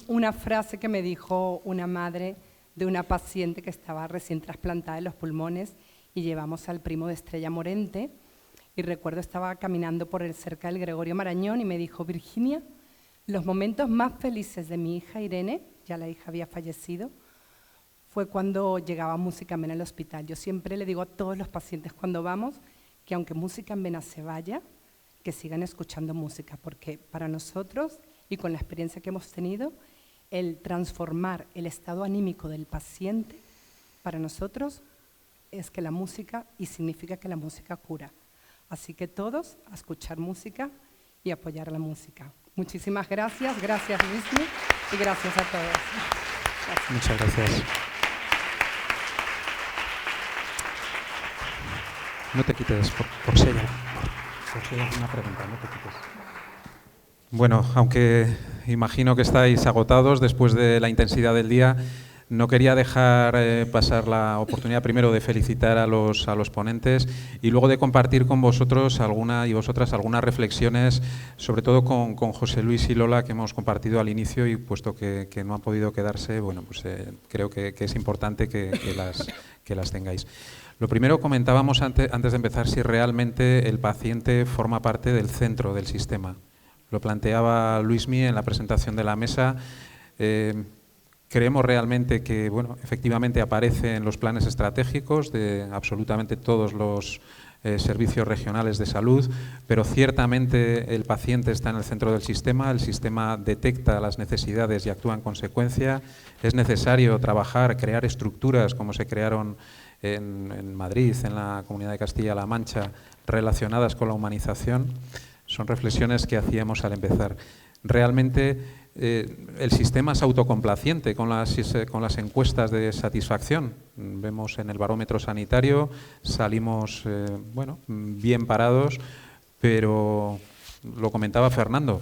una frase que me dijo una madre de una paciente que estaba recién trasplantada de los pulmones y llevamos al primo de Estrella Morente y recuerdo estaba caminando por cerca del Gregorio Marañón y me dijo: Virginia, los momentos más felices de mi hija Irene, ya la hija había fallecido, fue cuando llegaba Música en Vena al hospital. Yo siempre le digo a todos los pacientes cuando vamos que aunque Música en Vena se vaya, que sigan escuchando música, porque para nosotros y con la experiencia que hemos tenido, el transformar el estado anímico del paciente para nosotros es que la música, y significa que la música cura. Así que todos a escuchar música y apoyar la música. Muchísimas gracias, gracias Luismi y gracias a todos. Gracias. Muchas gracias. No te quites, por si hay alguna pregunta, no te quites. Bueno, aunque imagino que estáis agotados después de la intensidad del día, no quería dejar pasar la oportunidad primero de felicitar a los ponentes y luego de compartir con vosotros algunas reflexiones, sobre todo con José Luis y Lola, que hemos compartido al inicio, y puesto que no han podido quedarse, bueno, pues creo que es importante que las tengáis. Lo primero, comentábamos antes de empezar si realmente el paciente forma parte del centro del sistema. Lo planteaba Luismi en la presentación de la mesa. Creemos realmente que, bueno, efectivamente aparece en los planes estratégicos de absolutamente todos los servicios regionales de salud, pero ciertamente el paciente está en el centro del sistema, el sistema detecta las necesidades y actúa en consecuencia. Es necesario trabajar, crear estructuras como se crearon en Madrid, en la Comunidad de Castilla-La Mancha, relacionadas con la humanización. Son reflexiones que hacíamos al empezar. Realmente el sistema es autocomplaciente con las encuestas de satisfacción. Vemos en el barómetro sanitario, salimos bien parados, pero lo comentaba Fernando,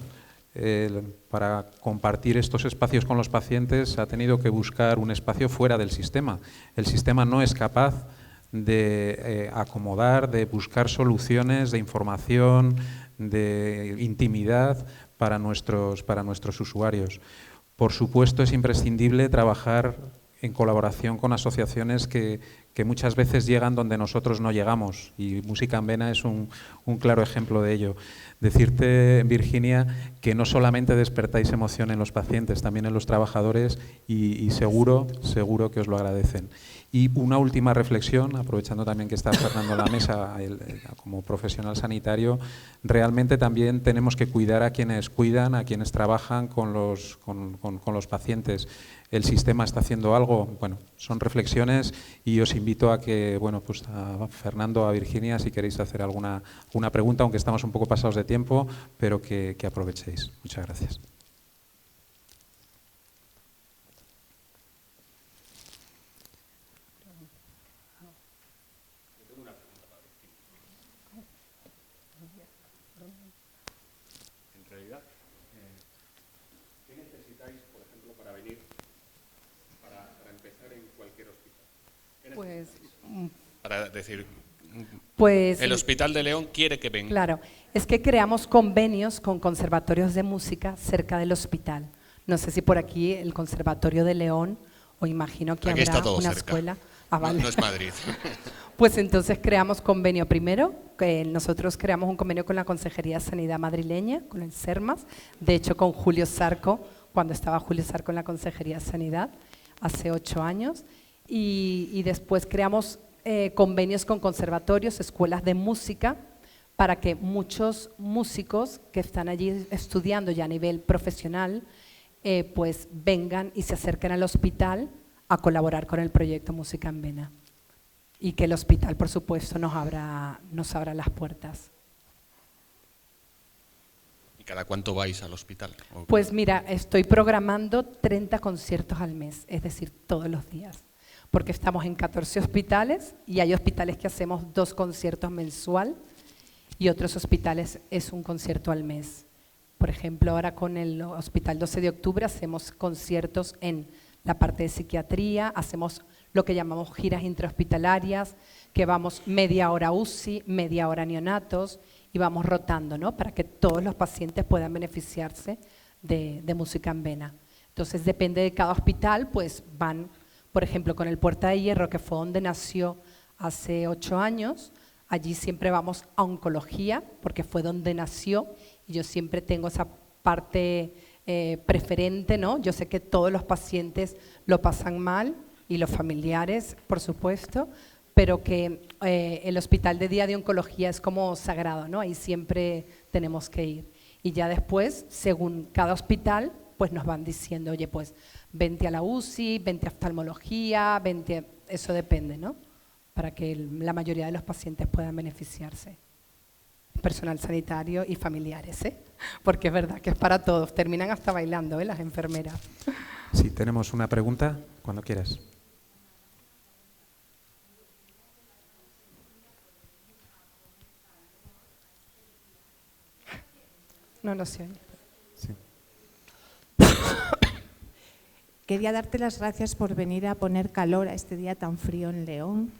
para compartir estos espacios con los pacientes ha tenido que buscar un espacio fuera del sistema. El sistema no es capaz de acomodar, de buscar soluciones de información, de intimidad para nuestros usuarios. Por supuesto, es imprescindible trabajar en colaboración con asociaciones que muchas veces llegan donde nosotros no llegamos, y Música en Vena es un claro ejemplo de ello. Decirte, Virginia, que no solamente despertáis emoción en los pacientes, también en los trabajadores, y seguro que os lo agradecen. Y una última reflexión, aprovechando también que está Fernando en la mesa como profesional sanitario, realmente también tenemos que cuidar a quienes cuidan, a quienes trabajan con los pacientes. El sistema está haciendo algo, bueno, son reflexiones, y os invito a que, bueno, pues a Fernando, a Virginia, si queréis hacer alguna pregunta, aunque estamos un poco pasados de tiempo, pero que aprovechéis. Muchas gracias. En realidad, ¿qué necesitáis, por ejemplo, para venir, para empezar en cualquier hospital? ¿Qué necesitáis? Para decir, el Hospital de León quiere que venga. Claro, es que creamos convenios con conservatorios de música cerca del hospital. No sé si por aquí el Conservatorio de León, o imagino que aquí habrá está todo una cerca. escuela. Ah, vale. No es Madrid. Pues entonces creamos convenio primero, que nosotros creamos un convenio con la Consejería de Sanidad madrileña, con el SERMAS, de hecho con Julio Zarco, cuando estaba Julio Zarco en la Consejería de Sanidad, hace 8 años, y después creamos convenios con conservatorios, escuelas de música, para que muchos músicos que están allí estudiando ya a nivel profesional, pues vengan y se acerquen al hospital a colaborar con el proyecto Música en Vena. Y que el hospital, por supuesto, nos abra las puertas. ¿Y cada cuánto vais al hospital? Pues mira, estoy programando 30 conciertos al mes, es decir, todos los días. Porque estamos en 14 hospitales y hay hospitales que hacemos 2 conciertos mensual y otros hospitales es un concierto al mes. Por ejemplo, ahora con el Hospital 12 de Octubre hacemos conciertos en la parte de psiquiatría, hacemos lo que llamamos giras intrahospitalarias, que vamos media hora UCI, media hora neonatos, y vamos rotando, ¿no?, para que todos los pacientes puedan beneficiarse de Música en Vena. Entonces, depende de cada hospital, pues van, por ejemplo, con el Puerta de Hierro, que fue donde nació hace 8 años, allí siempre vamos a oncología, porque fue donde nació, y yo siempre tengo esa parte preferente, ¿no? Yo sé que todos los pacientes lo pasan mal, y los familiares, por supuesto, pero que el hospital de día de oncología es como sagrado, ¿no? Ahí siempre tenemos que ir. Y ya después, según cada hospital, pues nos van diciendo, oye, pues vente a la UCI, vente a oftalmología, eso depende, ¿no? Para que la mayoría de los pacientes puedan beneficiarse. Personal sanitario y familiares, ¿eh? Porque es verdad que es para todos, terminan hasta bailando, ¿eh? Las enfermeras. Sí, tenemos una pregunta, cuando quieras. No se oye. Sí. Quería darte las gracias por venir a poner calor a este día tan frío en León.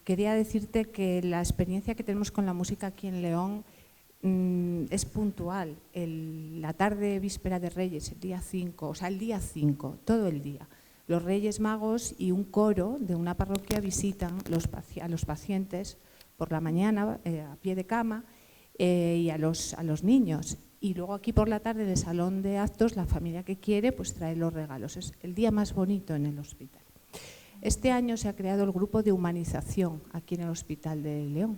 Quería decirte que la experiencia que tenemos con la música aquí en León es puntual. La tarde víspera de Reyes, el día 5, o sea, el día 5, todo el día. Los Reyes Magos y un coro de una parroquia visitan a los pacientes por la mañana a pie de cama y a los niños. Y luego aquí por la tarde en el salón de actos la familia que quiere pues trae los regalos. Es el día más bonito en el hospital. Este año se ha creado el grupo de humanización aquí en el Hospital de León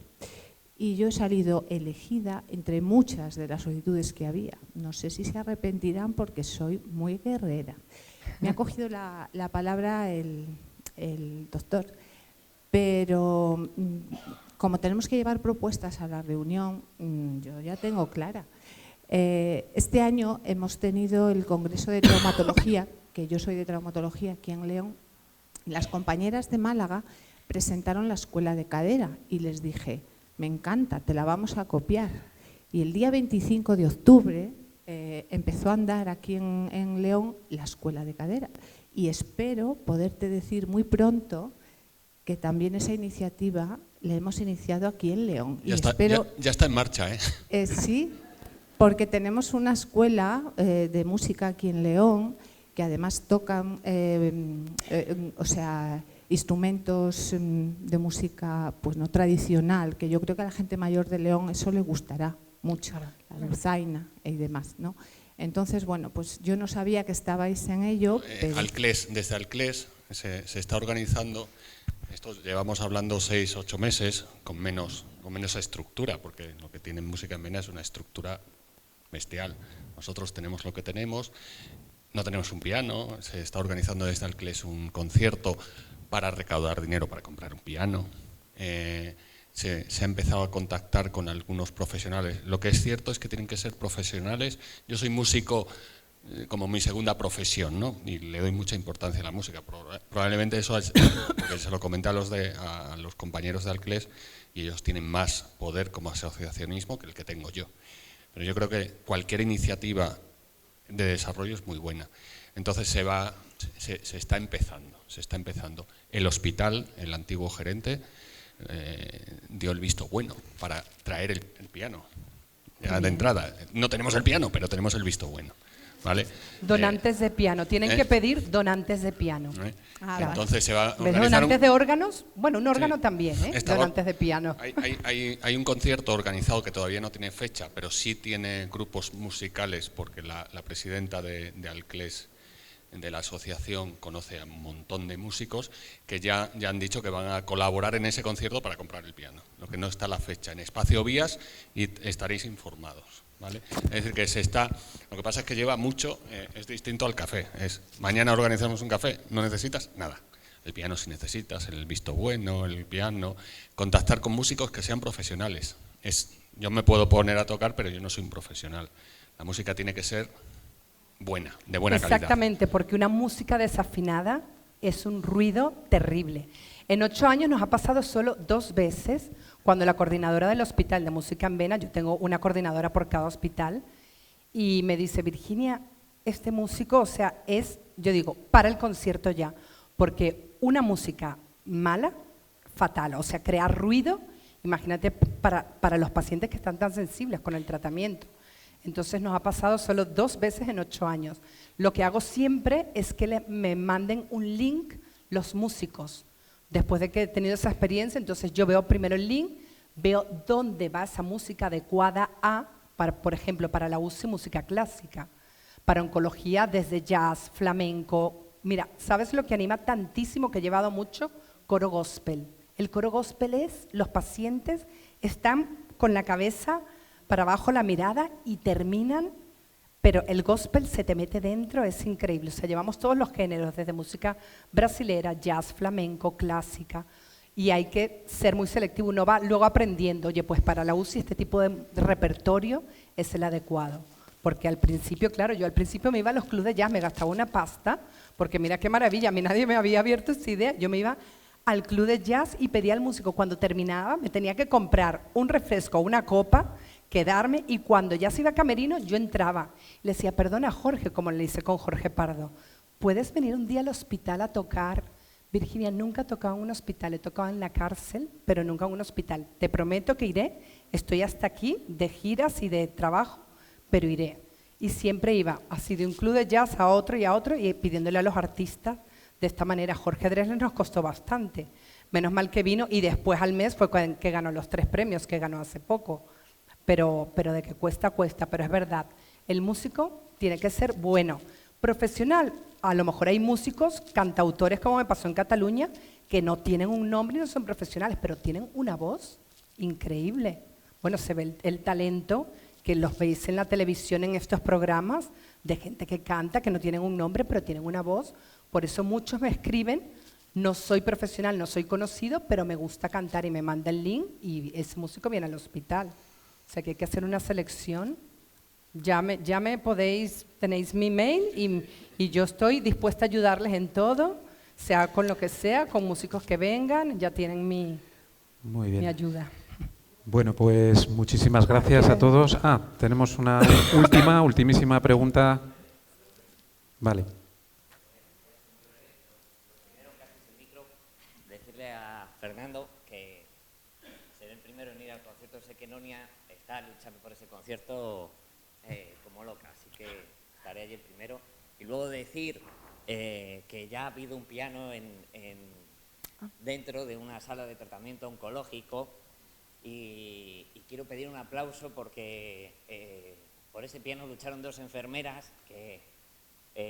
y yo he salido elegida entre muchas de las solicitudes que había. No sé si se arrepentirán porque soy muy guerrera. Me ha cogido la palabra el doctor, pero como tenemos que llevar propuestas a la reunión, yo ya tengo clara. Este año hemos tenido el Congreso de Traumatología, que yo soy de traumatología aquí en León. Las compañeras de Málaga presentaron la escuela de cadera y les dije, me encanta, te la vamos a copiar. Y el día 25 de octubre empezó a andar aquí en León la escuela de cadera. Y espero poderte decir muy pronto que también esa iniciativa la hemos iniciado aquí en León. Ya está en marcha, ¿eh? Sí. Porque tenemos una escuela de música aquí en León que además tocan instrumentos de música pues no tradicional, que yo creo que a la gente mayor de León eso le gustará mucho, la dulzaina y demás, ¿no? Entonces, bueno, pues yo no sabía que estabais en ello. Desde Alclés se está organizando, esto llevamos hablando 6-8 meses, con menos estructura, porque lo que tiene Música en Vena es una estructura bestial. Nosotros tenemos lo que tenemos, no tenemos un piano, se está organizando desde Alclés un concierto para recaudar dinero para comprar un piano. Se ha empezado a contactar con algunos profesionales. Lo que es cierto es que tienen que ser profesionales. Yo soy músico como mi segunda profesión, ¿no? Y le doy mucha importancia a la música. Probablemente eso es porque se lo comenté a los compañeros de Alclés y ellos tienen más poder como asociacionismo que el que tengo yo. Pero yo creo que cualquier iniciativa de desarrollo es muy buena. Entonces se está empezando. El hospital, el antiguo gerente, dio el visto bueno para traer el piano. Ya de entrada, no tenemos el piano, pero tenemos el visto bueno. ¿Vale? Donantes de piano, tienen que pedir donantes de piano. Entonces se va a organizar donantes de órganos, bueno, un órgano también, donantes de piano. Hay un concierto organizado que todavía no tiene fecha, pero sí tiene grupos musicales, porque la presidenta de Alclés, de la asociación, conoce a un montón de músicos que ya han dicho que van a colaborar en ese concierto para comprar el piano. Lo que no está la fecha en Espacio Vías y estaréis informados. ¿Vale? Es decir, que lo que pasa es que lleva mucho, es distinto al café. Mañana organizamos un café, no necesitas nada. El piano si necesitas, el visto bueno, el piano, contactar con músicos que sean profesionales. Yo me puedo poner a tocar, pero yo no soy un profesional. La música tiene que ser buena, de buena calidad. Exactamente, porque una música desafinada es un ruido terrible. En 8 años nos ha pasado solo 2 veces, cuando la coordinadora del Hospital de Música en Vena, yo tengo una coordinadora por cada hospital, y me dice, Virginia, este músico, o sea, yo digo, para el concierto ya, porque una música mala, fatal, o sea, crear ruido, imagínate para los pacientes que están tan sensibles con el tratamiento. Entonces nos ha pasado solo 2 veces en 8 años. Lo que hago siempre es que me manden un link los músicos. Después de que he tenido esa experiencia, entonces yo veo primero el link, veo dónde va esa música adecuada por ejemplo, para la UCI, música clásica, para oncología, desde jazz, flamenco. Mira, ¿sabes lo que anima tantísimo, que he llevado mucho? Coro gospel. El coro gospel los pacientes están con la cabeza para abajo, la mirada, y terminan pero el gospel se te mete dentro, es increíble. O sea, llevamos todos los géneros, desde música brasilera, jazz, flamenco, clásica, y hay que ser muy selectivo. Uno va luego aprendiendo, oye, pues para la UCI este tipo de repertorio es el adecuado. Porque al principio, claro, yo al principio me iba a los clubes de jazz, me gastaba una pasta, porque mira qué maravilla, a mí nadie me había abierto esa idea. Yo me iba al club de jazz y pedía al músico, cuando terminaba, me tenía que comprar un refresco o una copa, quedarme, y cuando ya se iba a camerino, yo entraba. Le decía, perdona Jorge, como le hice con Jorge Pardo, ¿puedes venir un día al hospital a tocar? Virginia, nunca he tocado en un hospital, he tocado en la cárcel, pero nunca en un hospital. Te prometo que iré, estoy hasta aquí de giras y de trabajo, pero iré. Y siempre iba así de un club de jazz a otro y pidiéndole a los artistas de esta manera. Jorge Drexler nos costó bastante, menos mal que vino, y después al mes fue que ganó los 3 premios que ganó hace poco. Pero de que cuesta, cuesta, pero es verdad, el músico tiene que ser bueno. Profesional, a lo mejor hay músicos, cantautores, como me pasó en Cataluña, que no tienen un nombre y no son profesionales, pero tienen una voz increíble. Bueno, se ve el talento, que los veis en la televisión en estos programas, de gente que canta, que no tienen un nombre, pero tienen una voz. Por eso muchos me escriben, no soy profesional, no soy conocido, pero me gusta cantar, y me manda el link y ese músico viene al hospital. O sea que hay que hacer una selección. Ya me podéis, tenéis mi mail y yo estoy dispuesta a ayudarles en todo, sea con lo que sea, con músicos que vengan, ya tienen mi ayuda. Bueno, pues muchísimas gracias a todos. Tenemos una ultimísima pregunta. Vale. Decirle a Fernando que seré el primero en ir al concierto de Sequenonia, está luchando por ese concierto como loca, así que estaré allí el primero. Y luego decir que ya ha habido un piano dentro de una sala de tratamiento oncológico, y quiero pedir un aplauso porque por ese piano lucharon 2 enfermeras que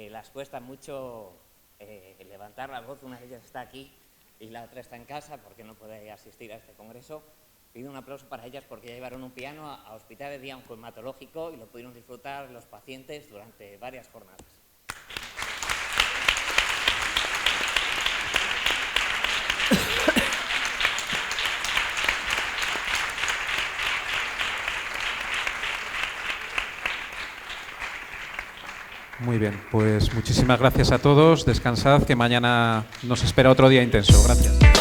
las cuesta mucho levantar la voz. Una de ellas está aquí y la otra está en casa porque no puede asistir a este congreso. Pido un aplauso para ellas porque ya llevaron un piano a hospital de día oncohematológico y lo pudieron disfrutar los pacientes durante varias jornadas. Muy bien, pues muchísimas gracias a todos. Descansad, que mañana nos espera otro día intenso. Gracias.